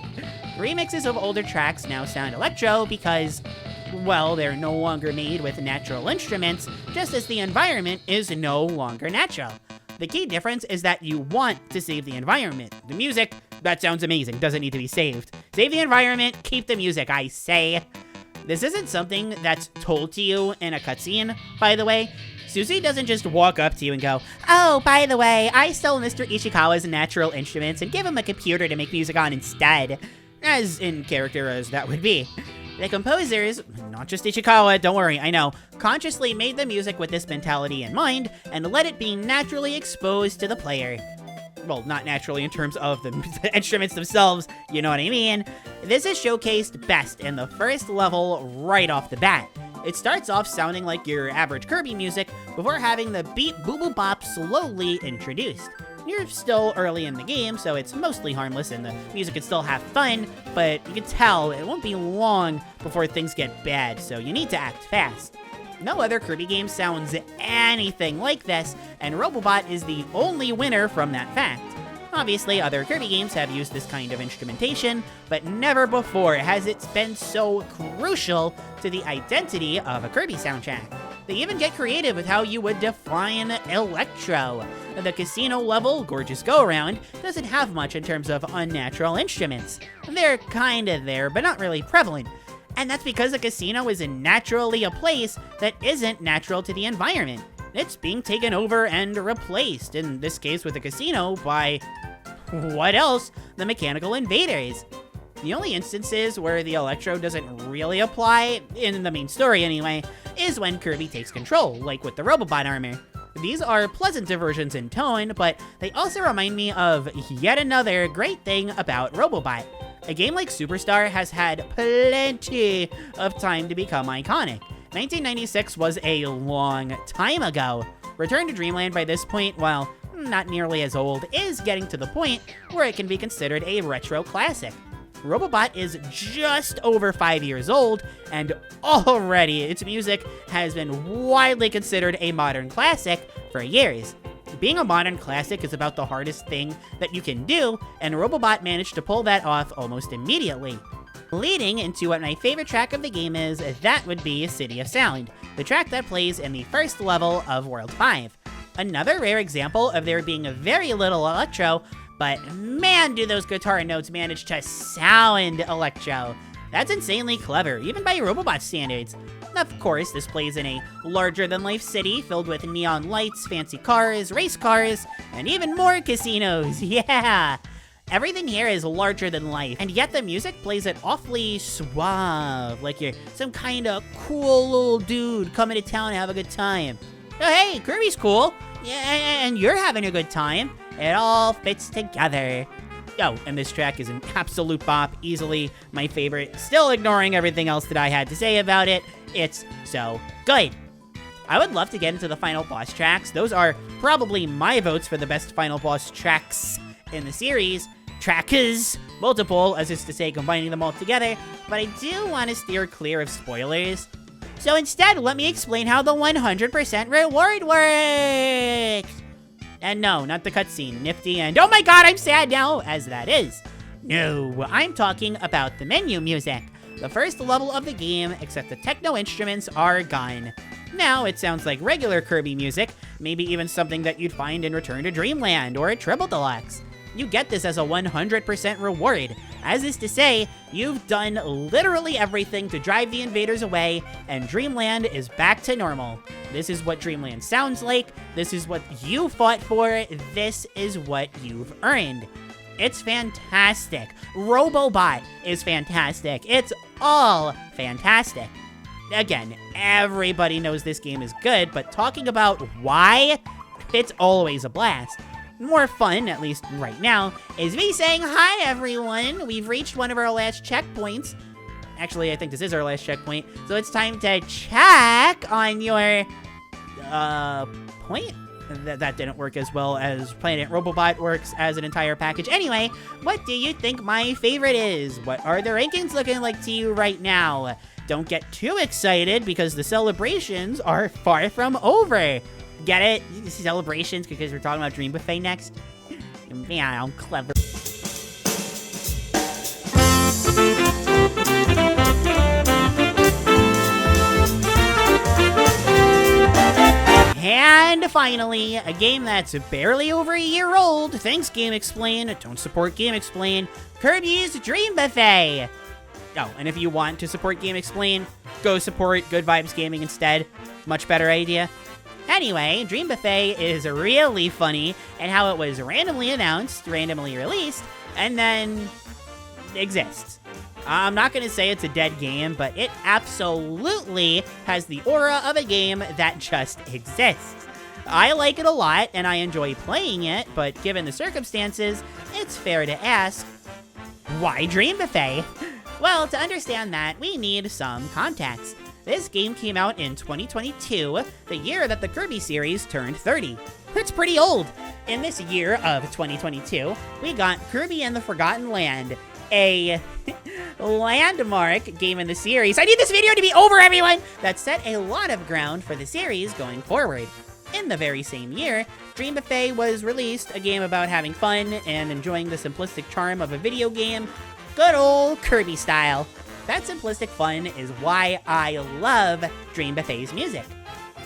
Remixes of older tracks now sound electro because, well, they're no longer made with natural instruments, just as the environment is no longer natural. The key difference is that you want to save the environment. The music, that sounds amazing, doesn't need to be saved. Save the environment, keep the music, I say. This isn't something that's told to you in a cutscene, by the way. Susie doesn't just walk up to you and go, oh, by the way, I stole Mr. Ishikawa's natural instruments and give him a computer to make music on instead. As in character as that would be. The composers, not just Ishikawa, don't worry, I know, consciously made the music with this mentality in mind and let it be naturally exposed to the player. Well, not naturally in terms of the instruments themselves, you know what I mean? This is showcased best in the first level right off the bat. It starts off sounding like your average Kirby music before having the beat Boo Boo Bop slowly introduced. You're still early in the game, so it's mostly harmless and the music can still have fun, but you can tell it won't be long before things get bad, so you need to act fast. No other Kirby game sounds anything like this, and Robobot is the only winner from that fact. Obviously, other Kirby games have used this kind of instrumentation, but never before has it been so crucial to the identity of a Kirby soundtrack. They even get creative with how you would define electro. The casino level, Gorgeous Go-Around, doesn't have much in terms of unnatural instruments. They're kinda there, but not really prevalent. And that's because a casino is naturally a place that isn't natural to the environment. It's being taken over and replaced, in this case with a casino, by... what else? The mechanical invaders. The only instances where the electro doesn't really apply, in the main story anyway, is when Kirby takes control, like with the Robobot armor. These are pleasant diversions in tone, but they also remind me of yet another great thing about Robobot. A game like Superstar has had plenty of time to become iconic. 1996 was a long time ago. Return to Dreamland by this point, while not nearly as old, is getting to the point where it can be considered a retro classic. Robobot is just over 5 years old, and already its music has been widely considered a modern classic for years. Being a modern classic is about the hardest thing that you can do, and Robobot managed to pull that off almost immediately. Leading into what my favorite track of the game is, that would be City of Sound, the track that plays in the first level of World 5. Another rare example of there being very little electro, but man, do those guitar notes manage to sound electro. That's insanely clever, even by Robobot standards. Of course, this plays in a larger-than-life city filled with neon lights, fancy cars, race cars, and even more casinos. Yeah! Everything here is larger than life, and yet the music plays it awfully suave, like you're some kind of cool little dude coming to town to have a good time. Oh, hey, Kirby's cool. Yeah, and you're having a good time. It all fits together. Oh, and this track is an absolute bop, easily my favorite. Still ignoring everything else that I had to say about it. It's so good. I would love to get into the final boss tracks. Those are probably my votes for the best final boss tracks in the series. Trackers, multiple, as is to say combining them all together, but I do want to steer clear of spoilers. So instead, let me explain how the 100% reward works. And no, not the cutscene, nifty and oh my god, I'm sad now, as that is. No, I'm talking about the menu music. The first level of the game, except the techno instruments are gone. Now it sounds like regular Kirby music, maybe even something that you'd find in Return to Dreamland or a Triple Deluxe. You get this as a 100% reward. As is to say, you've done literally everything to drive the invaders away, and Dreamland is back to normal. This is what Dreamland sounds like, this is what you fought for, this is what you've earned. It's fantastic. Robobot is fantastic. It's all fantastic. Again, everybody knows this game is good, but talking about why, it's always a blast. More fun, at least right now, is me saying, hi everyone, we've reached one of our last checkpoints. Actually, I think this is our last checkpoint, so it's time to check on your, point? That didn't work as well as Planet Robobot works as an entire package. Anyway, what do you think my favorite is? What are the rankings looking like to you right now? Don't get too excited because the celebrations are far from over. Get it? Celebrations because we're talking about Dream Buffet next? Man, I'm clever. And finally, a game that's barely over a year old. Thanks, Game Explain. Don't support Game Explain. Kirby's Dream Buffet. Oh, and if you want to support Game Explain, go support Good Vibes Gaming instead. Much better idea. Anyway, Dream Buffet is really funny in how it was randomly announced, randomly released, and then exists. I'm not going to say it's a dead game, but it absolutely has the aura of a game that just exists. I like it a lot, and I enjoy playing it, but given the circumstances, it's fair to ask, why Dream Buffet? Well, to understand that, we need some context. This game came out in 2022, the year that the Kirby series turned 30. It's pretty old. In this year of 2022, we got Kirby and the Forgotten Land, a landmark game in the series. I need this video to be over, everyone! That set a lot of ground for the series going forward. In the very same year, Dream Buffet was released, a game about having fun and enjoying the simplistic charm of a video game, good old Kirby style. That simplistic fun is why I love Dream Buffet's music.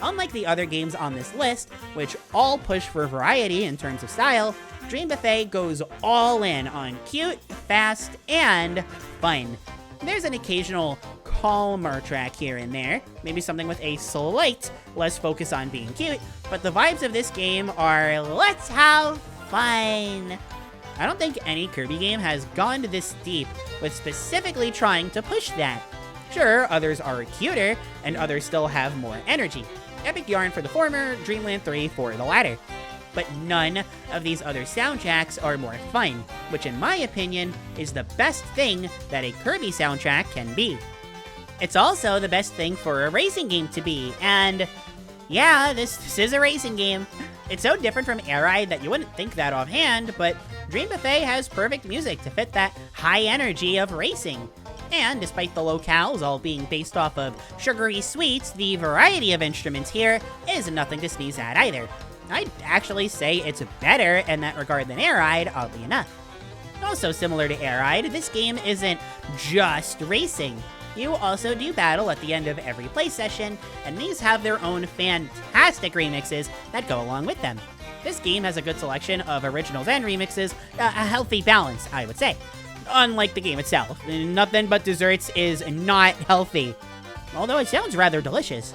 Unlike the other games on this list, which all push for variety in terms of style, Dream Buffet goes all in on cute, fast, and fun. There's an occasional calmer track here and there, maybe something with a slight less focus on being cute, but the vibes of this game are let's have fun. I don't think any Kirby game has gone this deep with specifically trying to push that. Sure, others are cuter, and others still have more energy. Epic Yarn for the former, Dreamland 3 for the latter. But none of these other soundtracks are more fun, which in my opinion is the best thing that a Kirby soundtrack can be. It's also the best thing for a racing game to be, and yeah, this is a racing game. It's so different from Air Ride that you wouldn't think that offhand, but Dream Buffet has perfect music to fit that high energy of racing. And despite the locales all being based off of sugary sweets, the variety of instruments here is nothing to sneeze at either. I'd actually say it's better in that regard than Air Ride, oddly enough. Also similar to Air Ride, this game isn't just racing. You also do battle at the end of every play session, and these have their own fantastic remixes that go along with them. This game has a good selection of originals and remixes, a healthy balance, I would say. Unlike the game itself, nothing but desserts is not healthy, although it sounds rather delicious.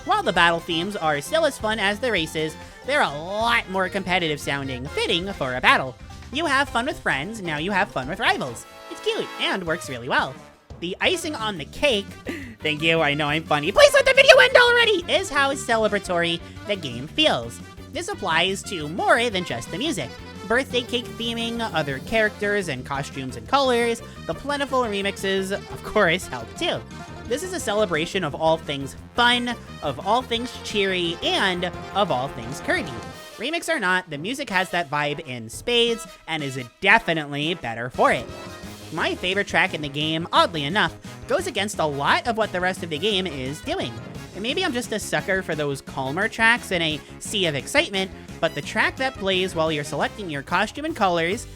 While the battle themes are still as fun as the races, they're a lot more competitive sounding, fitting for a battle. You have fun with friends, now you have fun with rivals. It's cute and works really well. The icing on the cake, thank you, I know I'm funny, please let the video end already, is how celebratory the game feels. This applies to more than just the music. Birthday cake theming, other characters and costumes and colors, the plentiful remixes, of course, help too. This is a celebration of all things fun, of all things cheery, and of all things Kirby. Remix or not, the music has that vibe in spades, and is definitely better for it. My favorite track in the game, oddly enough, goes against a lot of what the rest of the game is doing. And maybe I'm just a sucker for those calmer tracks in a sea of excitement, but the track that plays while you're selecting your costume and colors,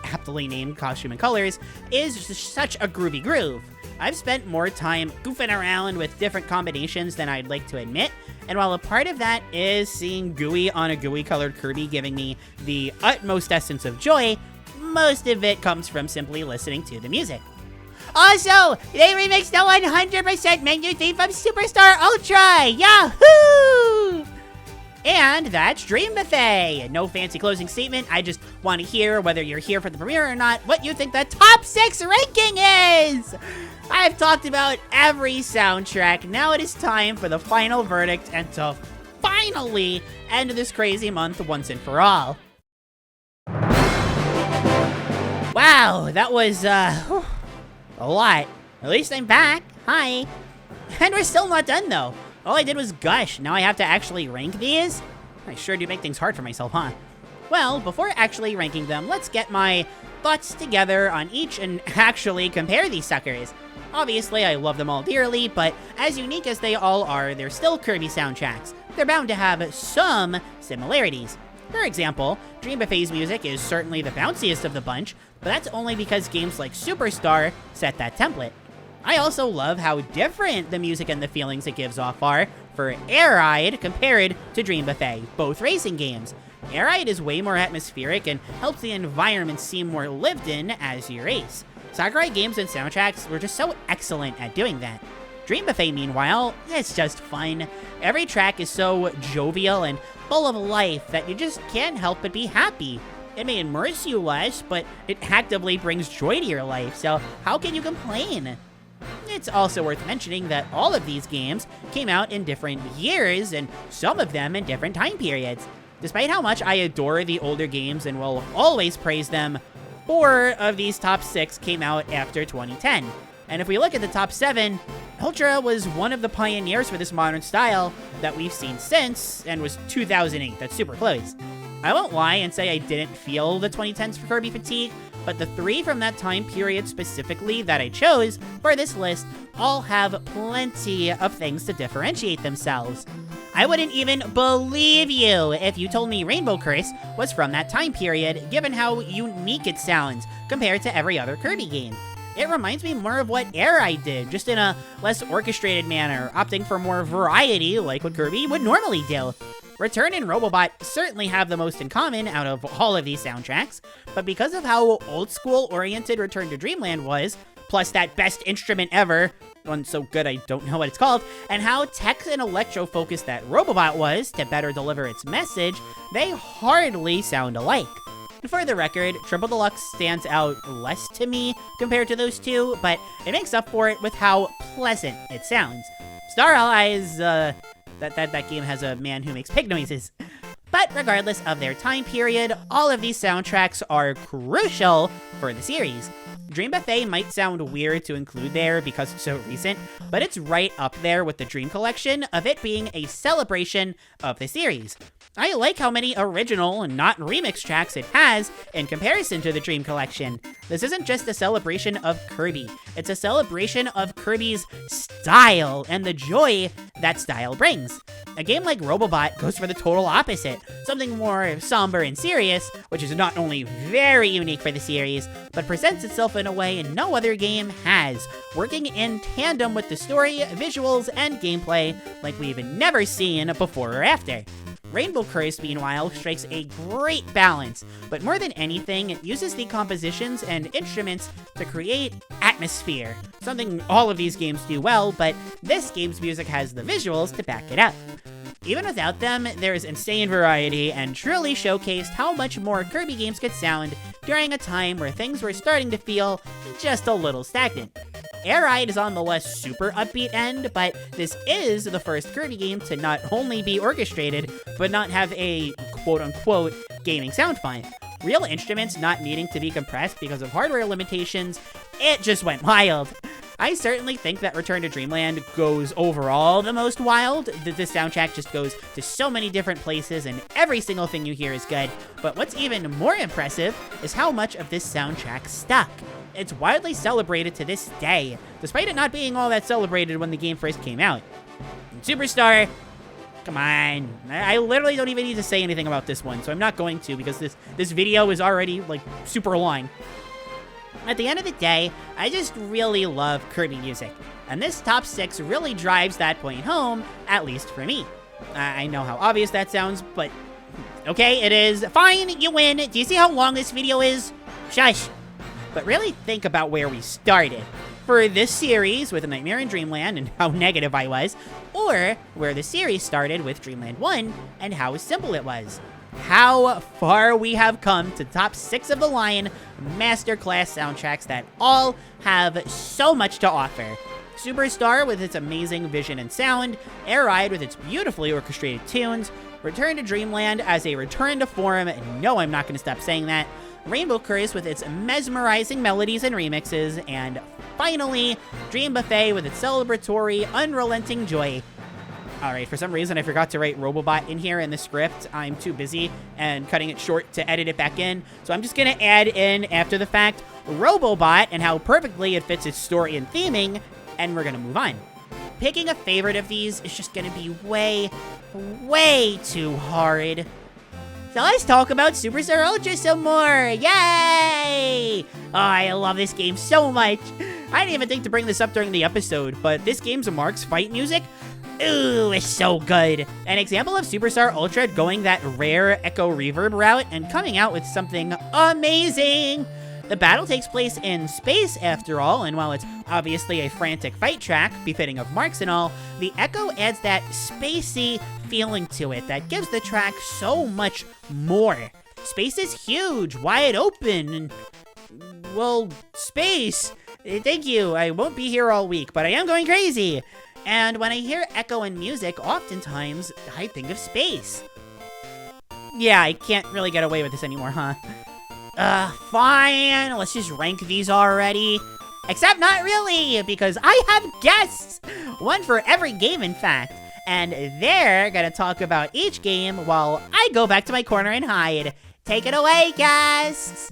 aptly named costume and colors, is just such a groovy groove. I've spent more time goofing around with different combinations than I'd like to admit, and while a part of that is seeing gooey on a gooey colored Kirby giving me the utmost essence of joy, most of it comes from simply listening to the music. Also, they remixed the 100% menu theme from Superstar Ultra! Yahoo! And that's Dream Buffet. No fancy closing statement, I just want to hear, whether you're here for the premiere or not, what you think the top 6 ranking is! I've talked about every soundtrack, now it is time for the final verdict and to finally end this crazy month once and for all. Wow, that was, a lot. At least I'm back. Hi. And we're still not done, though. All I did was gush. Now I have to actually rank these? I sure do make things hard for myself, huh? Well, before actually ranking them, let's get my thoughts together on each and actually compare these suckers. Obviously, I love them all dearly, but as unique as they all are, they're still Kirby soundtracks. They're bound to have some similarities. For example, Dream Buffet's music is certainly the bounciest of the bunch, but that's only because games like Superstar set that template. I also love how different the music and the feelings it gives off are for Air Ride compared to Dream Buffet, both racing games. Air Ride is way more atmospheric and helps the environment seem more lived in as you race. Sakurai games and soundtracks were just so excellent at doing that. Dream Buffet, meanwhile, it's just fun. Every track is so jovial and full of life that you just can't help but be happy. It may immerse you less, but it actively brings joy to your life, so how can you complain? It's also worth mentioning that all of these games came out in different years, and some of them in different time periods. Despite how much I adore the older games and will always praise them, 4 of these top 6 came out after 2010. And if we look at the top 7, Ultra was one of the pioneers for this modern style that we've seen since, and was 2008, that's super close. I won't lie and say I didn't feel the 2010s for Kirby fatigue, but the 3 from that time period specifically that I chose for this list all have plenty of things to differentiate themselves. I wouldn't even believe you if you told me Rainbow Curse was from that time period, given how unique it sounds compared to every other Kirby game. It reminds me more of what Air Ride did, just in a less orchestrated manner, opting for more variety like what Kirby would normally do. Return and Robobot certainly have the most in common out of all of these soundtracks, but because of how old-school oriented Return to Dreamland was, plus that best instrument ever, one so good I don't know what it's called, and how tech and electro-focused that Robobot was to better deliver its message, they hardly sound alike. For the record, Triple Deluxe stands out less to me compared to those two, but it makes up for it with how pleasant it sounds. Star Allies, that game has a man who makes pig noises. But regardless of their time period, all of these soundtracks are crucial for the series. Dream Buffet might sound weird to include there because it's so recent, but it's right up there with the Dream Collection of it being a celebration of the series. I like how many original and not remix tracks it has in comparison to the Dream Collection. This isn't just a celebration of Kirby, it's a celebration of Kirby's style and the joy that style brings. A game like Robobot goes for the total opposite, something more somber and serious, which is not only very unique for the series, but presents itself in a way no other game has, working in tandem with the story, visuals, and gameplay like we've never seen before or after. Rainbow Curse, meanwhile, strikes a great balance, but more than anything, it uses the compositions and instruments to create atmosphere, something all of these games do well, but this game's music has the visuals to back it up. Even without them, there's insane variety and truly showcased how much more Kirby games could sound during a time where things were starting to feel just a little stagnant. Air Ride is on the less super upbeat end, but this is the first Kirby game to not only be orchestrated, but not have a quote-unquote gaming sound font. Real instruments not needing to be compressed because of hardware limitations, it just went wild. I certainly think that Return to Dreamland goes overall the most wild. The soundtrack just goes to so many different places and every single thing you hear is good. But what's even more impressive is how much of this soundtrack stuck. It's widely celebrated to this day, despite it not being all that celebrated when the game first came out. And Superstar, come on. I literally don't even need to say anything about this one, so I'm not going to because this video is already, like, super long. At the end of the day, I just really love Kirby music, and this top 6 really drives that point home, at least for me. I know how obvious that sounds, but okay, it is. Fine, you win. Do you see how long this video is? Shush. But really think about where we started. For this series with A Nightmare in Dreamland and how negative I was, or where the series started with Dreamland 1 and how simple it was. How far we have come to top 6 of the line masterclass soundtracks that all have so much to offer. Superstar with its amazing vision and sound, Air Ride with its beautifully orchestrated tunes, Return to Dreamland as a return to form, no, I'm not going to stop saying that, Rainbow Curse with its mesmerizing melodies and remixes, and finally, Dream Buffet with its celebratory, unrelenting joy. Alright, for some reason I forgot to write Robobot in here in the script. I'm too busy and cutting it short to edit it back in, so I'm just gonna add in, after the fact, Robobot and how perfectly it fits its story and theming, and we're gonna move on. Picking a favorite of these is just gonna be way too hard. So let's talk about Superstar Ultra some more! Yay! Oh, I love this game so much! I didn't even think to bring this up during the episode, but this game's Mark's fight music, ooh, it's so good. An example of Superstar Ultra going that rare echo reverb route and coming out with something amazing. The battle takes place in space after all, and while it's obviously a frantic fight track, befitting of Marks and all, the echo adds that spacey feeling to it that gives the track so much more. Space is huge, wide open, and, well, space. Thank you, I won't be here all week, but I am going crazy. And when I hear echo in music, oftentimes, I think of space. Yeah, I can't really get away with this anymore, huh? Fine, let's just rank these already. Except not really, because I have guests! One for every game, in fact. And they're gonna talk about each game while I go back to my corner and hide. Take it away, guests!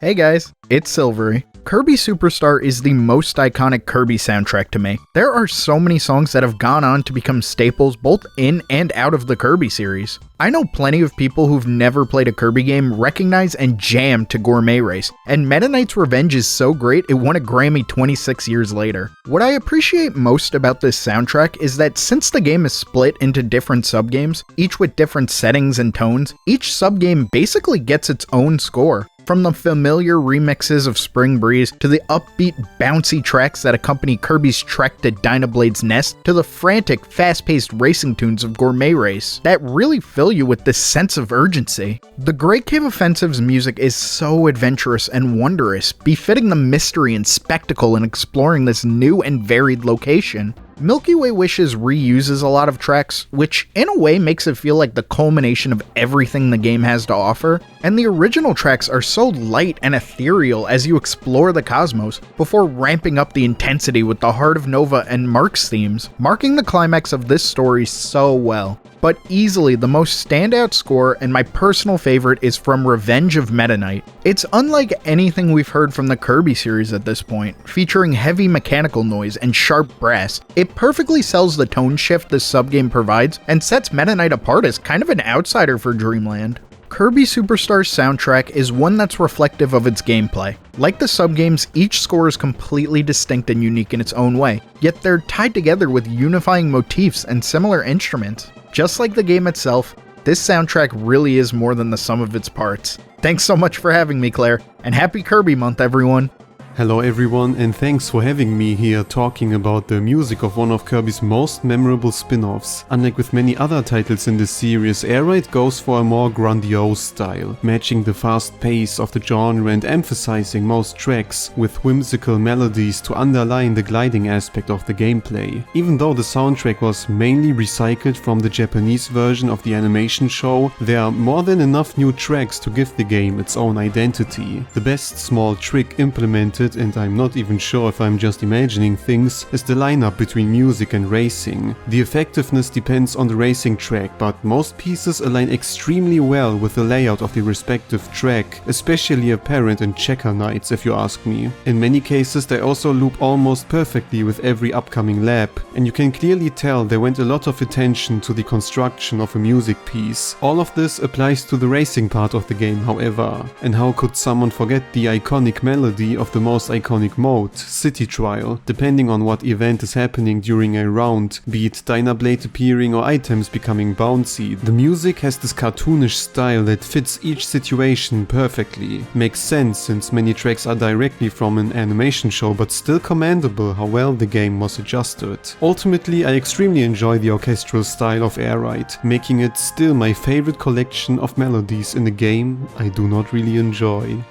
Hey guys, it's Silvery. Kirby Superstar is the most iconic Kirby soundtrack to me. There are so many songs that have gone on to become staples both in and out of the Kirby series. I know plenty of people who've never played a Kirby game recognize and jam to Gourmet Race, and Meta Knight's Revenge is so great it won a Grammy 26 years later. What I appreciate most about this soundtrack is that since the game is split into different subgames, each with different settings and tones, each subgame basically gets its own score. From the familiar remixes of Spring Breeze, to the upbeat, bouncy tracks that accompany Kirby's trek to Dynablade's Nest, to the frantic, fast-paced racing tunes of Gourmet Race, that really fill you with this sense of urgency. The Great Cave Offensive's music is so adventurous and wondrous, befitting the mystery and spectacle in exploring this new and varied location. Milky Way Wishes reuses a lot of tracks, which in a way makes it feel like the culmination of everything the game has to offer, and the original tracks are so light and ethereal as you explore the cosmos, before ramping up the intensity with the Heart of Nova and Mark's themes, marking the climax of this story so well. But easily the most standout score and my personal favorite is from Revenge of Meta Knight. It's unlike anything we've heard from the Kirby series at this point, featuring heavy mechanical noise and sharp brass. It perfectly sells the tone shift this subgame provides and sets Meta Knight apart as kind of an outsider for Dreamland. Kirby Superstar's soundtrack is one that's reflective of its gameplay. Like the subgames, each score is completely distinct and unique in its own way, yet they're tied together with unifying motifs and similar instruments. Just like the game itself, this soundtrack really is more than the sum of its parts. Thanks so much for having me, Klaire, and happy Kirby Month, everyone! Hello everyone, and thanks for having me here talking about the music of one of Kirby's most memorable spin-offs. Unlike with many other titles in this series, Air Ride goes for a more grandiose style, matching the fast pace of the genre and emphasizing most tracks with whimsical melodies to underline the gliding aspect of the gameplay. Even though the soundtrack was mainly recycled from the Japanese version of the animation show, there are more than enough new tracks to give the game its own identity. The best small trick implemented, and I'm not even sure if I'm just imagining things, is the lineup between music and racing. The effectiveness depends on the racing track, but most pieces align extremely well with the layout of the respective track, especially apparent in Checker Nights if you ask me. In many cases they also loop almost perfectly with every upcoming lap, and you can clearly tell there went a lot of attention to the construction of a music piece. All of this applies to the racing part of the game, however. And how could someone forget the iconic melody of the most iconic mode, City Trial, depending on what event is happening during a round, be it Dynablade appearing or items becoming bouncy. The music has this cartoonish style that fits each situation perfectly. Makes sense since many tracks are directly from an animation show, but still commendable how well the game was adjusted. Ultimately, I extremely enjoy the orchestral style of Air Ride, making it still my favorite collection of melodies in a game I do not really enjoy.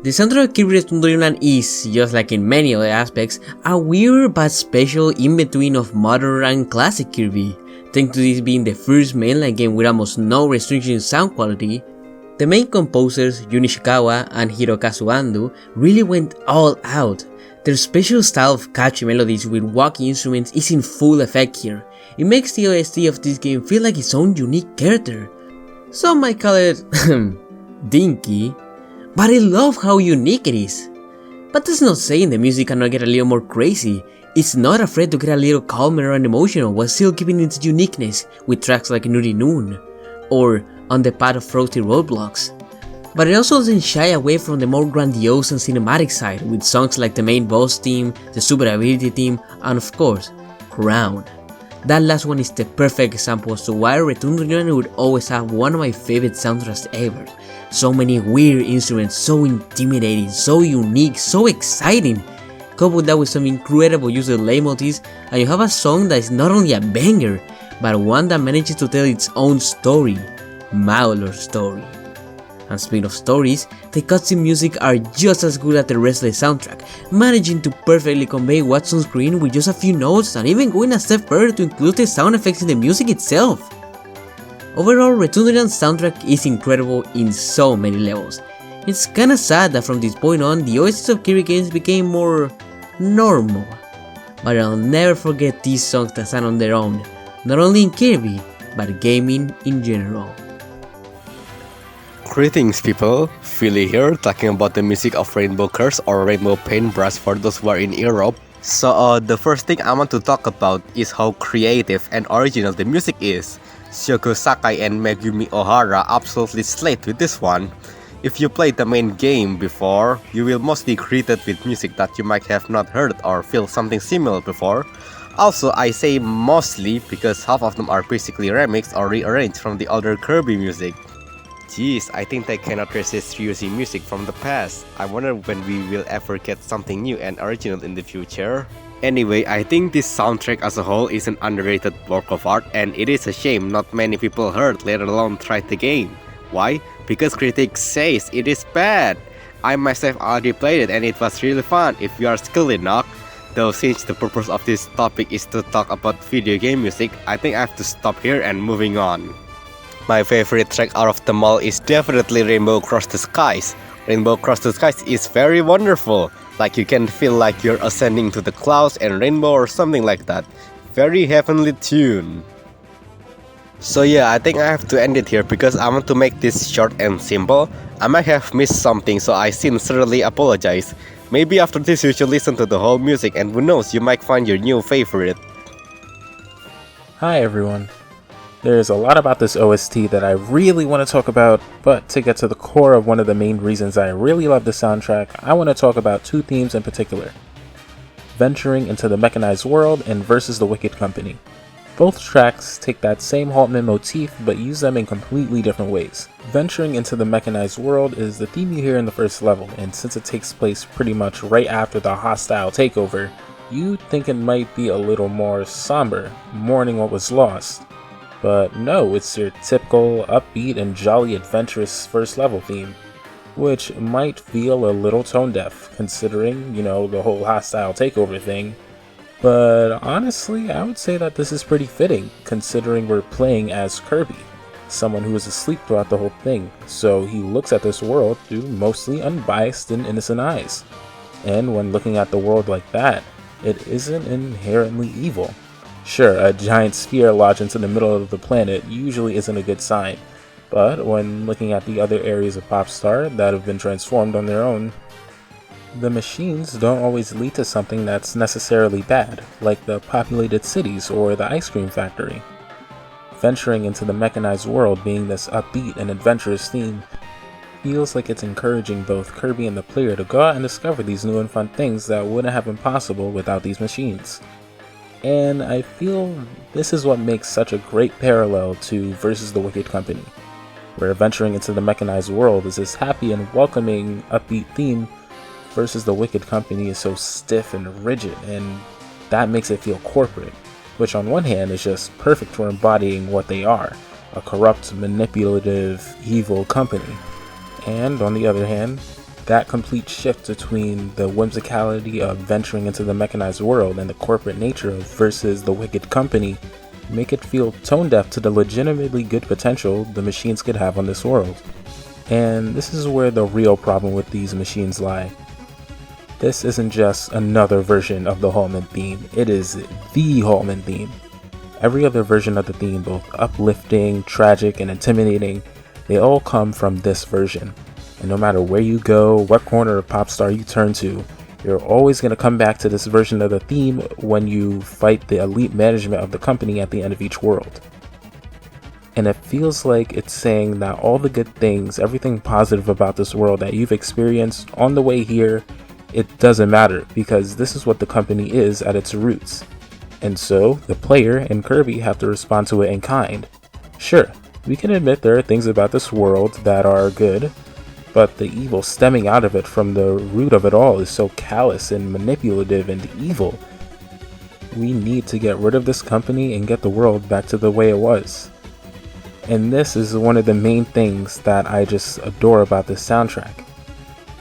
The soundtrack of Kirby Dreamland is, just like in many other aspects, a weird but special in-between of modern and classic Kirby. Thanks to this being the first mainline game with almost no restriction in sound quality, the main composers Jun Ishikawa and Hirokazu Ando really went all out. Their special style of catchy melodies with walking instruments is in full effect here. It makes the OST of this game feel like its own unique character. Some might call it dinky, but I love how unique it is. But that's not saying the music cannot get a little more crazy. It's not afraid to get a little calmer and emotional while still keeping its uniqueness with tracks like Nuri Noon or On the Path of Frosty Roadblocks. But it also doesn't shy away from the more grandiose and cinematic side with songs like the main boss theme, the super ability theme, and of course, Crown. That last one is the perfect example as to why Return to Dreamland would always have one of my favorite soundtracks ever. So many weird instruments, so intimidating, so unique, so exciting. Couple that with some incredible use of leitmotifs, and you have a song that is not only a banger, but one that manages to tell its own story, Mauler's story. And speaking of stories, the cutscene music are just as good as the rest of the soundtrack, managing to perfectly convey what's on screen with just a few notes and even going a step further to include the sound effects in the music itself. Overall, Return to Dreamland's soundtrack is incredible in so many levels. It's kinda sad that from this point on, the OSTs of Kirby games became more normal. But I'll never forget these songs that stand on their own, not only in Kirby, but gaming in general. Greetings people, Philly here talking about the music of Rainbow Curse or Rainbow Paintbrush for those who are in Europe. So the first thing I want to talk about is how creative and original the music is. Shoko Sakai and Megumi Ohara absolutely slayed with this one. If you played the main game before, you will mostly greeted with music that you might have not heard or feel something similar before. Also, I say mostly because half of them are basically remixed or rearranged from the older Kirby music. Jeez, I think they cannot resist reusing music from the past. I wonder when we will ever get something new and original in the future. Anyway, I think this soundtrack as a whole is an underrated work of art, and it is a shame not many people heard, let alone tried the game. Why? Because critics says it is bad. I myself already played it and it was really fun if you are skilled enough. Though since the purpose of this topic is to talk about video game music, I think I have to stop here and moving on. My favorite track out of them all is definitely Rainbow Across the Skies. Rainbow Across the Skies is very wonderful, like you can feel like you're ascending to the clouds and rainbow or something like that. Very heavenly tune. So yeah, I think I have to end it here because I want to make this short and simple. I might have missed something, so I sincerely apologize. Maybe after this you should listen to the whole music, and who knows, you might find your new favorite. Hi everyone. There's a lot about this OST that I really want to talk about, but to get to the core of one of the main reasons I really love the soundtrack, I want to talk about two themes in particular. Venturing into the Mechanized World and Versus the Wicked Company. Both tracks take that same Haltman motif but use them in completely different ways. Venturing into the Mechanized World is the theme you hear in the first level, and since it takes place pretty much right after the hostile takeover, you'd think it might be a little more somber, mourning what was lost. But no, it's your typical upbeat and jolly adventurous first level theme, which might feel a little tone deaf considering, the whole hostile takeover thing. But honestly, I would say that this is pretty fitting considering we're playing as Kirby, someone who is asleep throughout the whole thing, so he looks at this world through mostly unbiased and innocent eyes. And when looking at the world like that, it isn't inherently evil. Sure, a giant sphere lodged into the middle of the planet usually isn't a good sign, but when looking at the other areas of Popstar that have been transformed on their own, the machines don't always lead to something that's necessarily bad, like the populated cities or the ice cream factory. Venturing into the Mechanized World being this upbeat and adventurous theme feels like it's encouraging both Kirby and the player to go out and discover these new and fun things that wouldn't have been possible without these machines. And I feel this is what makes such a great parallel to Versus the Wicked Company, where venturing into the Mechanized World is this happy and welcoming, upbeat theme, versus the Wicked Company is so stiff and rigid, and that makes it feel corporate, which on one hand is just perfect for embodying what they are, a corrupt, manipulative, evil company. And on the other hand, that complete shift between the whimsicality of venturing into the Mechanized World and the corporate nature of Versus the Wicked Company make it feel tone deaf to the legitimately good potential the machines could have on this world. And this is where the real problem with these machines lie. This isn't just another version of the Haltman theme, it is the Haltman theme. Every other version of the theme, both uplifting, tragic, and intimidating, they all come from this version. And no matter where you go, what corner of Popstar you turn to, you're always going to come back to this version of the theme when you fight the elite management of the company at the end of each world. And it feels like it's saying that all the good things, everything positive about this world that you've experienced on the way here, it doesn't matter because this is what the company is at its roots. And so, the player and Kirby have to respond to it in kind. Sure, we can admit there are things about this world that are good, but the evil stemming out of it from the root of it all is so callous and manipulative and evil. We need to get rid of this company and get the world back to the way it was. And this is one of the main things that I just adore about this soundtrack.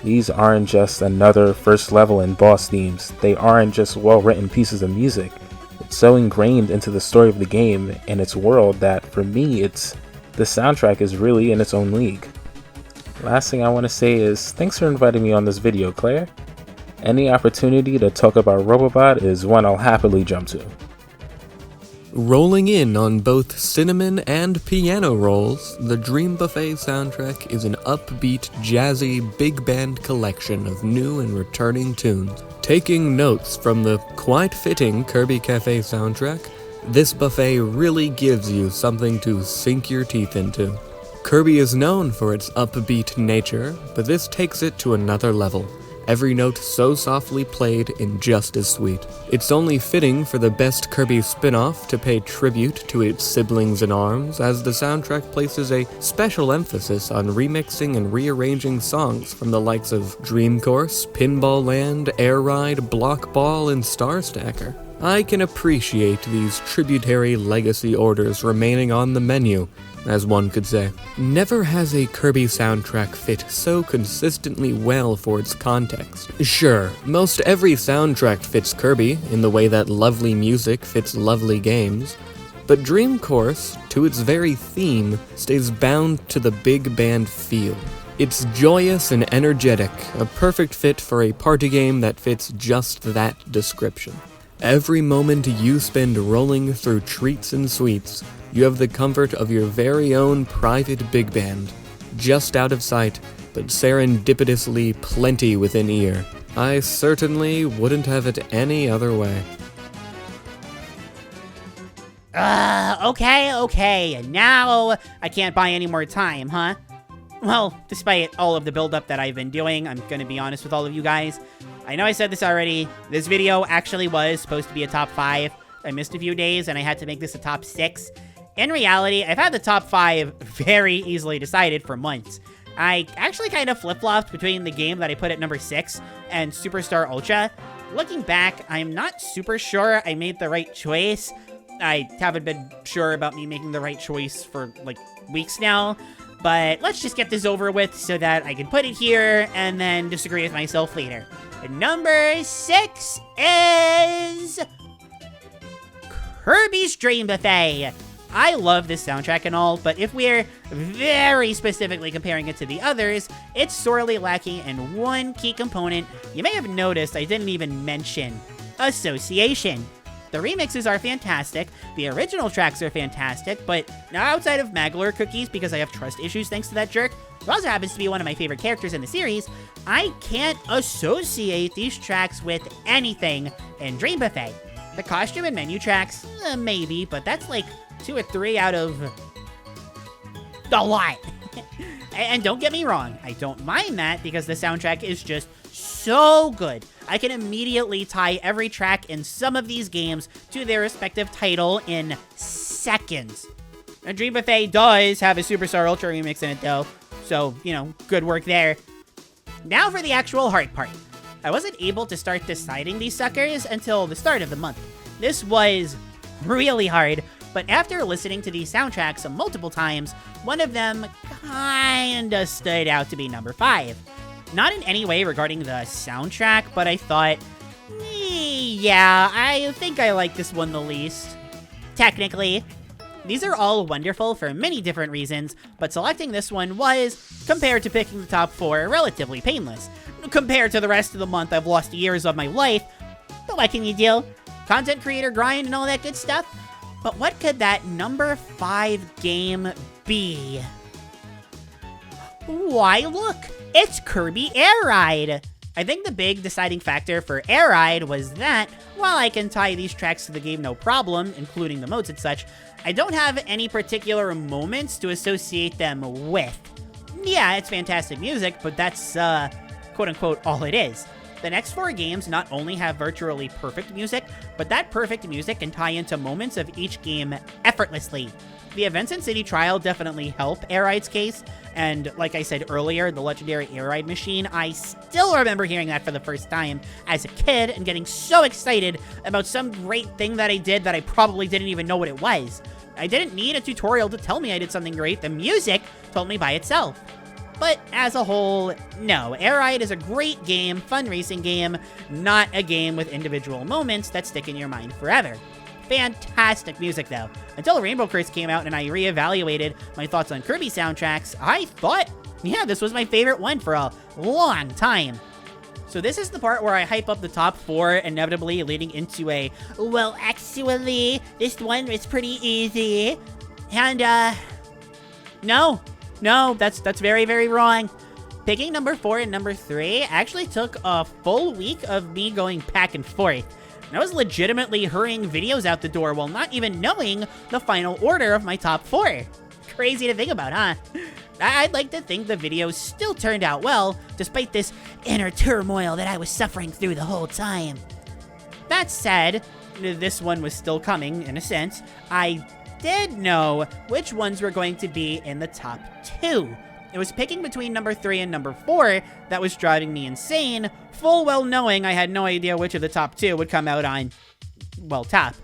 These aren't just another first level and boss themes, they aren't just well written pieces of music. It's so ingrained into the story of the game and its world that for me the soundtrack is really in its own league. Last thing I want to say is thanks for inviting me on this video, Klaire. Any opportunity to talk about Robobot is one I'll happily jump to. Rolling in on both cinnamon and piano rolls, the Dream Buffet soundtrack is an upbeat, jazzy, big band collection of new and returning tunes. Taking notes from the quite fitting Kirby Cafe soundtrack, this buffet really gives you something to sink your teeth into. Kirby is known for its upbeat nature, but this takes it to another level. Every note so softly played and just as sweet. It's only fitting for the best Kirby spin-off to pay tribute to its siblings in arms, as the soundtrack places a special emphasis on remixing and rearranging songs from the likes of Dream Course, Pinball Land, Air Ride, Block Ball, and Star Stacker. I can appreciate these tributary legacy orders remaining on the menu, as one could say. Never has a Kirby soundtrack fit so consistently well for its context. Sure, most every soundtrack fits Kirby in the way that lovely music fits lovely games, but Dream Course, to its very theme, stays bound to the big band feel. It's joyous and energetic, a perfect fit for a party game that fits just that description. Every moment you spend rolling through treats and sweets, you have the comfort of your very own private big band, just out of sight, but serendipitously plenty within ear. I certainly wouldn't have it any other way. Okay. Now I can't buy any more time, huh? Well, despite all of the build-up that I've been doing, I'm gonna be honest with all of you guys. I know I said this already. This video actually was supposed to be a top 5. I missed a few days, and I had to make this a top 6. In reality, I've had the top 5 very easily decided for months. I actually kind of flip-flopped between the game that I put at number 6 and Superstar Ultra. Looking back, I'm not super sure I made the right choice. I haven't been sure about me making the right choice for, like, weeks now. But let's just get this over with so that I can put it here and then disagree with myself later. Number 6 is Kirby's Dream Buffet. I love this soundtrack and all, but if we're very specifically comparing it to the others, it's sorely lacking in one key component you may have noticed I didn't even mention: association. The remixes are fantastic, the original tracks are fantastic, but not outside of Magler Cookies because I have trust issues thanks to that jerk, who also happens to be one of my favorite characters in the series. I can't associate these tracks with anything in Dream Buffet. The costume and menu tracks, maybe, but that's like 2 or 3 out of a lot. And don't get me wrong, I don't mind that because the soundtrack is just so good. I can immediately tie every track in some of these games to their respective title in seconds. And Dream Buffet does have a Superstar Ultra remix in it though, so, you know, good work there. Now for the actual hard part. I wasn't able to start deciding these suckers until the start of the month. This was really hard, but after listening to these soundtracks multiple times, one of them kinda stood out to be number 5. Not in any way regarding the soundtrack, but I thought, yeah, I think I like this one the least. Technically. These are all wonderful for many different reasons, but selecting this one was, compared to picking the top 4, relatively painless. Compared to the rest of the month, I've lost years of my life, but what can you do? Content creator grind and all that good stuff? But what could that number 5 game be? Why, look! It's Kirby Air Ride! I think the big deciding factor for Air Ride was that, while I can tie these tracks to the game no problem, including the modes and such, I don't have any particular moments to associate them with. Yeah, it's fantastic music, but that's, quote-unquote, all it is. The next 4 games not only have virtually perfect music, but that perfect music can tie into moments of each game effortlessly. The events in City Trial definitely help Air Ride's case, and like I said earlier, the legendary Air Ride machine, I still remember hearing that for the first time as a kid and getting so excited about some great thing that I did that I probably didn't even know what it was. I didn't need a tutorial to tell me I did something great, the music told me by itself. But as a whole, no, Air Ride is a great game, fun racing game, not a game with individual moments that stick in your mind forever. Fantastic music though. Until Rainbow Curse came out and I reevaluated my thoughts on Kirby soundtracks, I thought, yeah, this was my favorite one for a long time. So this is the part where I hype up the top 4, inevitably leading into a, well, actually, this one is pretty easy. And, no, that's very, very wrong. Picking number 4 and number 3 actually took a full week of me going back and forth. And I was legitimately hurrying videos out the door while not even knowing the final order of my top 4. Crazy to think about, huh? I'd like to think the videos still turned out well, despite this inner turmoil that I was suffering through the whole time. That said, this one was still coming, in a sense. I did know which ones were going to be in the top 2. It was picking between number 3 and number 4 that was driving me insane, full well knowing I had no idea which of the top 2 would come out on well, top.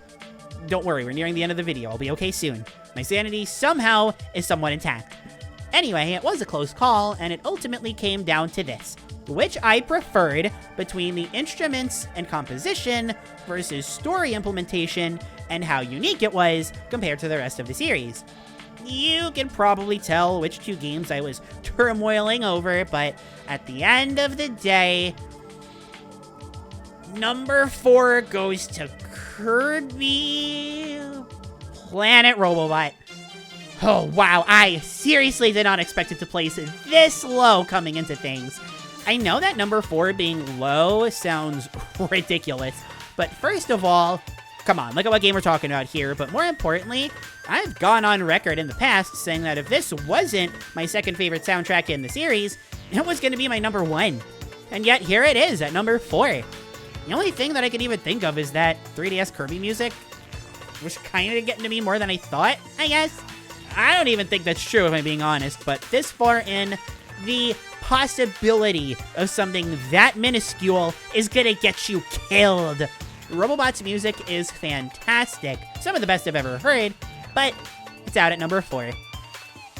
Don't worry, we're nearing the end of the video. I'll be okay soon. My sanity somehow is somewhat intact. Anyway, it was a close call, and it ultimately came down to this. Which I preferred between the instruments and composition versus story implementation and how unique it was compared to the rest of the series. You can probably tell which two games I was turmoiling over, but at the end of the day, number 4 goes to Kirby Planet Robobot. Oh wow, I seriously did not expect it to place this low coming into things. I know that number 4 being low sounds ridiculous, but first of all, come on, look at what game we're talking about here, but more importantly, I've gone on record in the past saying that if this wasn't my second favorite soundtrack in the series, it was going to be my number 1. And yet here it is at number 4. The only thing that I could even think of is that 3DS Kirby music was kind of getting to me more than I thought, I guess. I don't even think that's true if I'm being honest, but this far in, the possibility of something that minuscule is gonna get you killed. Robobot's music is fantastic, some of the best I've ever heard, but it's out at number 4.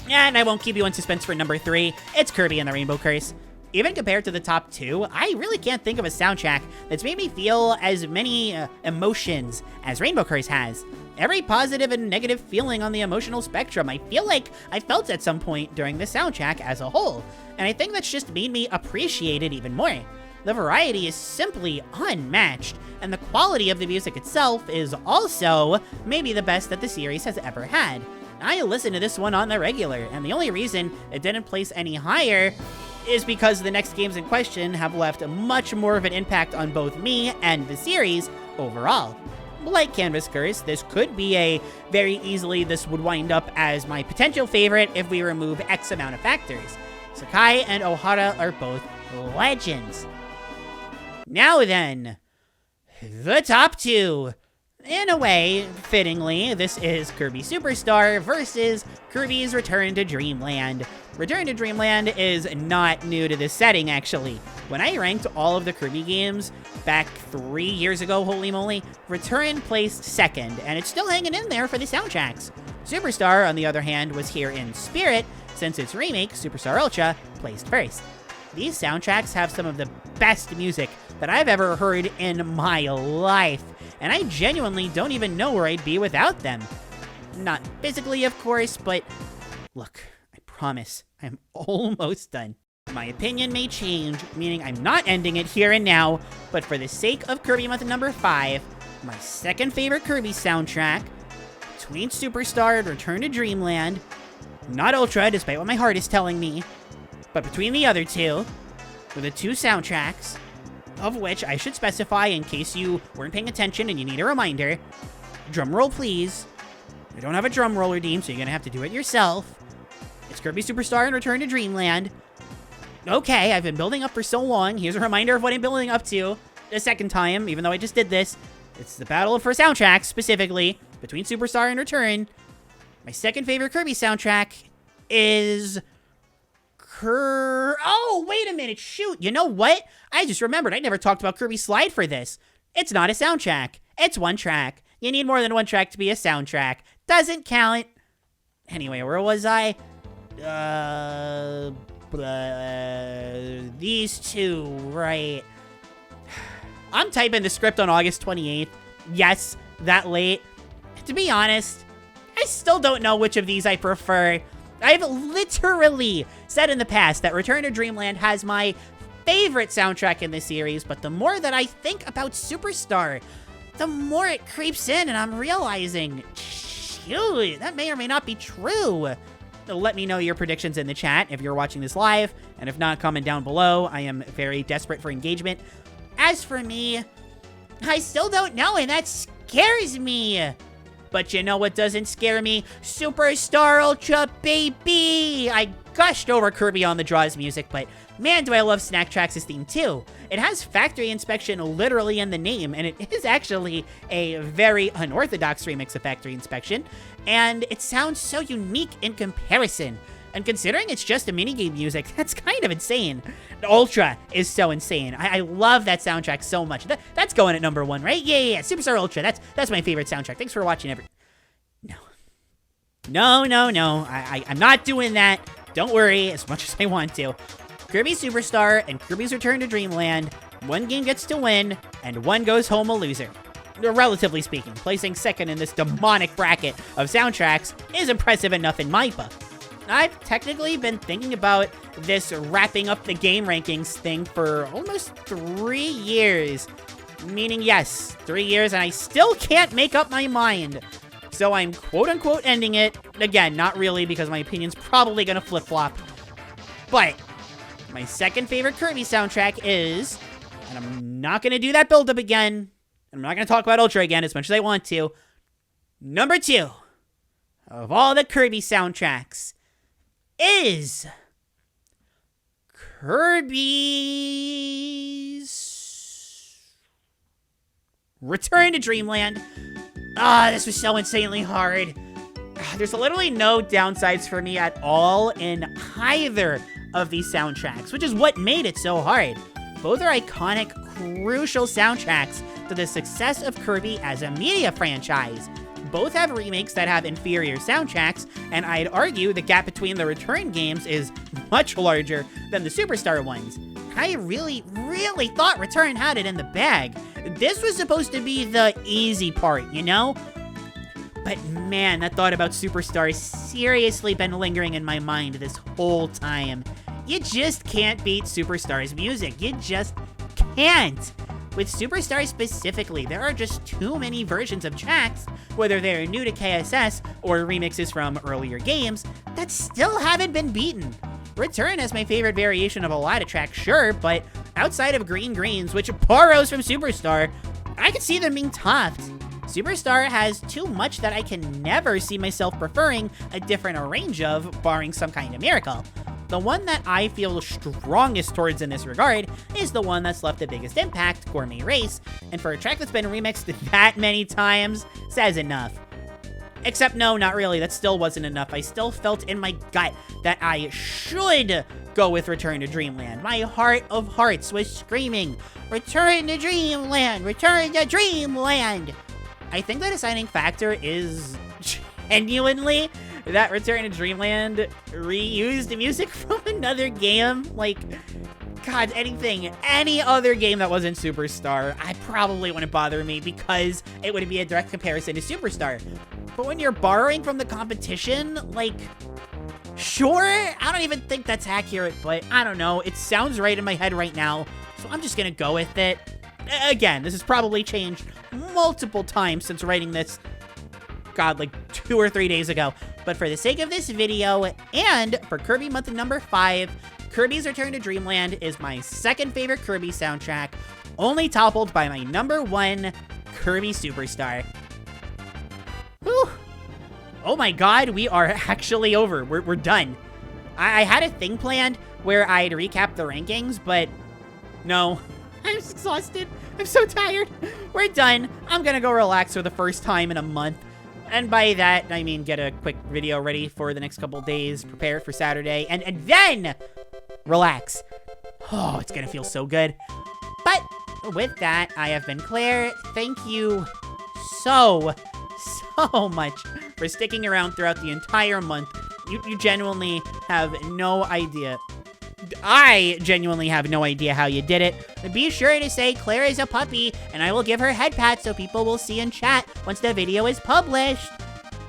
And I won't keep you in suspense for number 3, it's Kirby and the Rainbow Curse. Even compared to the top 2, I really can't think of a soundtrack that's made me feel as many emotions as Rainbow Curse has. Every positive and negative feeling on the emotional spectrum, I feel like I felt at some point during the soundtrack as a whole, and I think that's just made me appreciate it even more. The variety is simply unmatched, and the quality of the music itself is also maybe the best that the series has ever had. I listen to this one on the regular, and the only reason it didn't place any higher is because the next games in question have left much more of an impact on both me and the series overall. Like Canvas Curse, this could be this would wind up as my potential favorite if we remove X amount of factors. Sakai and Ohara are both legends. Now then, the top 2. In a way, fittingly, this is Kirby Superstar versus Kirby's Return to Dreamland. Return to Dreamland is not new to this setting, actually. When I ranked all of the Kirby games back 3 years ago, holy moly, Return placed second, and it's still hanging in there for the soundtracks. Superstar, on the other hand, was here in spirit, since its remake, Superstar Ultra, placed first. These soundtracks have some of the best music that I've ever heard in my life, and I genuinely don't even know where I'd be without them. Not physically, of course, but look, I promise, I'm almost done. My opinion may change, meaning I'm not ending it here and now, but for the sake of Kirby Month number 5, my second favorite Kirby soundtrack, between Superstar and Return to Dreamland, not Ultra, despite what my heart is telling me, but between the other two, were the two soundtracks, of which I should specify in case you weren't paying attention and you need a reminder. Drum roll, please. I don't have a drum roll redeem, so you're gonna have to do it yourself. It's Kirby Superstar and Return to Dreamland. Okay, I've been building up for so long. Here's a reminder of what I'm building up to a second time, even though I just did this. It's the battle for soundtracks, specifically, between Superstar and Return. My second favorite Kirby soundtrack is... Oh, wait a minute, shoot. You know what? I just remembered I never talked about Kirby Slide for this. It's not a soundtrack. It's one track. You need more than one track to be a soundtrack. Doesn't count. Anyway, where was I? These two, right. I'm typing the script on August 28th. Yes, that late. To be honest, I still don't know which of these I prefer. I've literally said in the past that Return to Dreamland has my favorite soundtrack in the series, but the more that I think about Superstar, the more it creeps in, and I'm realizing, shoot, that may or may not be true. Let me know your predictions in the chat if you're watching this live, and if not, comment down below. I am very desperate for engagement. As for me, I still don't know, and that scares me. But you know what doesn't scare me? Superstar Ultra, baby! I gushed over Kirby on the Draws music, but man, do I love Snack Tracks' theme too. It has factory inspection literally in the name, and it is actually a very unorthodox remix of factory inspection, and it sounds so unique in comparison. And considering it's just a minigame music, that's kind of insane. Ultra is so insane. I love that soundtrack so much. That's going at number 1, right? Yeah. Superstar Ultra. That's my favorite soundtrack. Thanks for watching, No. I'm not doing that. Don't worry, as much as I want to. Kirby Superstar and Kirby's Return to Dreamland. One game gets to win, and one goes home a loser. Relatively speaking, placing second in this demonic bracket of soundtracks is impressive enough in my book. I've technically been thinking about this wrapping up the game rankings thing for almost 3 years. Meaning, yes, 3 years, and I still can't make up my mind. So I'm quote-unquote ending it. Again, not really, because my opinion's probably gonna flip-flop. But my second favorite Kirby soundtrack is, and I'm not gonna do that build-up again, I'm not gonna talk about Ultra again as much as I want to, number 2 of all the Kirby soundtracks is Kirby's Return to Dreamland. This was so insanely hard. There's literally no downsides for me at all in either of these soundtracks, which is what made it so hard. Both are iconic, crucial soundtracks to the success of Kirby as a media franchise. Both have remakes that have inferior soundtracks, and I'd argue the gap between the Return games is much larger than the Superstar ones. I really thought Return had it in the bag. This was supposed to be the easy part, you know? But man, that thought about Superstar has seriously been lingering in my mind this whole time. You just can't beat Superstar's music. You just can't. With Superstar specifically, there are just too many versions of tracks, whether they're new to KSS or remixes from earlier games, that still haven't been beaten. Return is my favorite variation of a lot of tracks, sure, but outside of Green Greens, which borrows from Superstar, I can see them being topped. Superstar has too much that I can never see myself preferring a different range of, barring some kind of miracle. The one that I feel strongest towards in this regard is the one that's left the biggest impact, Gourmet Race, and for a track that's been remixed that many times, says enough. Except no, not really, that still wasn't enough. I still felt in my gut that I should go with Return to Dreamland. My heart of hearts was screaming, Return to Dreamland! Return to Dreamland! I think the deciding factor is genuinely that Return to Dreamland reused the music from another game. Like, God, any other game that wasn't Superstar, I probably wouldn't bother me because it would be a direct comparison to Superstar. But when you're borrowing from the competition, like, sure, I don't even think that's accurate, but I don't know. It sounds right in my head right now, so I'm just gonna go with it. Again, this has probably changed multiple times since writing this, God, like 2 or 3 days ago. But for the sake of this video, and for Kirby month number 5, Kirby's Return to Dreamland is my second favorite Kirby soundtrack, only toppled by my number 1, Kirby Superstar. Whew. Oh my God, we are actually over. We're done. I had a thing planned where I'd recap the rankings, but no. I'm exhausted. I'm so tired. We're done. I'm gonna go relax for the first time in a month. And by that, I mean get a quick video ready for the next couple days, prepare for Saturday, and then relax. Oh, it's gonna feel so good. But with that, I have been Klaire. Thank you so much for sticking around throughout the entire month. You genuinely have no idea. I genuinely have no idea how you did it. Be sure to say Klaire is a puppy, and I will give her head pats so people will see in chat once the video is published.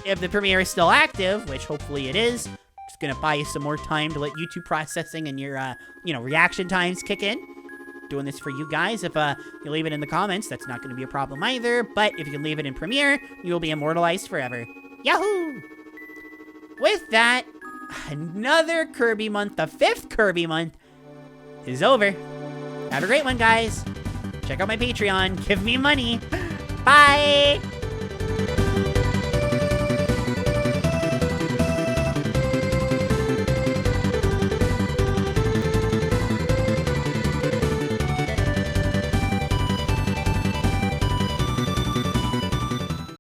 If the premiere is still active, which hopefully it is, just gonna buy you some more time to let YouTube processing and your, reaction times kick in. Doing this for you guys. If you leave it in the comments, that's not gonna be a problem either, but if you can leave it in premiere, you will be immortalized forever. Yahoo! With that, another Kirby month, the 5th Kirby month, is over. Have a great one, guys. Check out my Patreon. Give me money. Bye!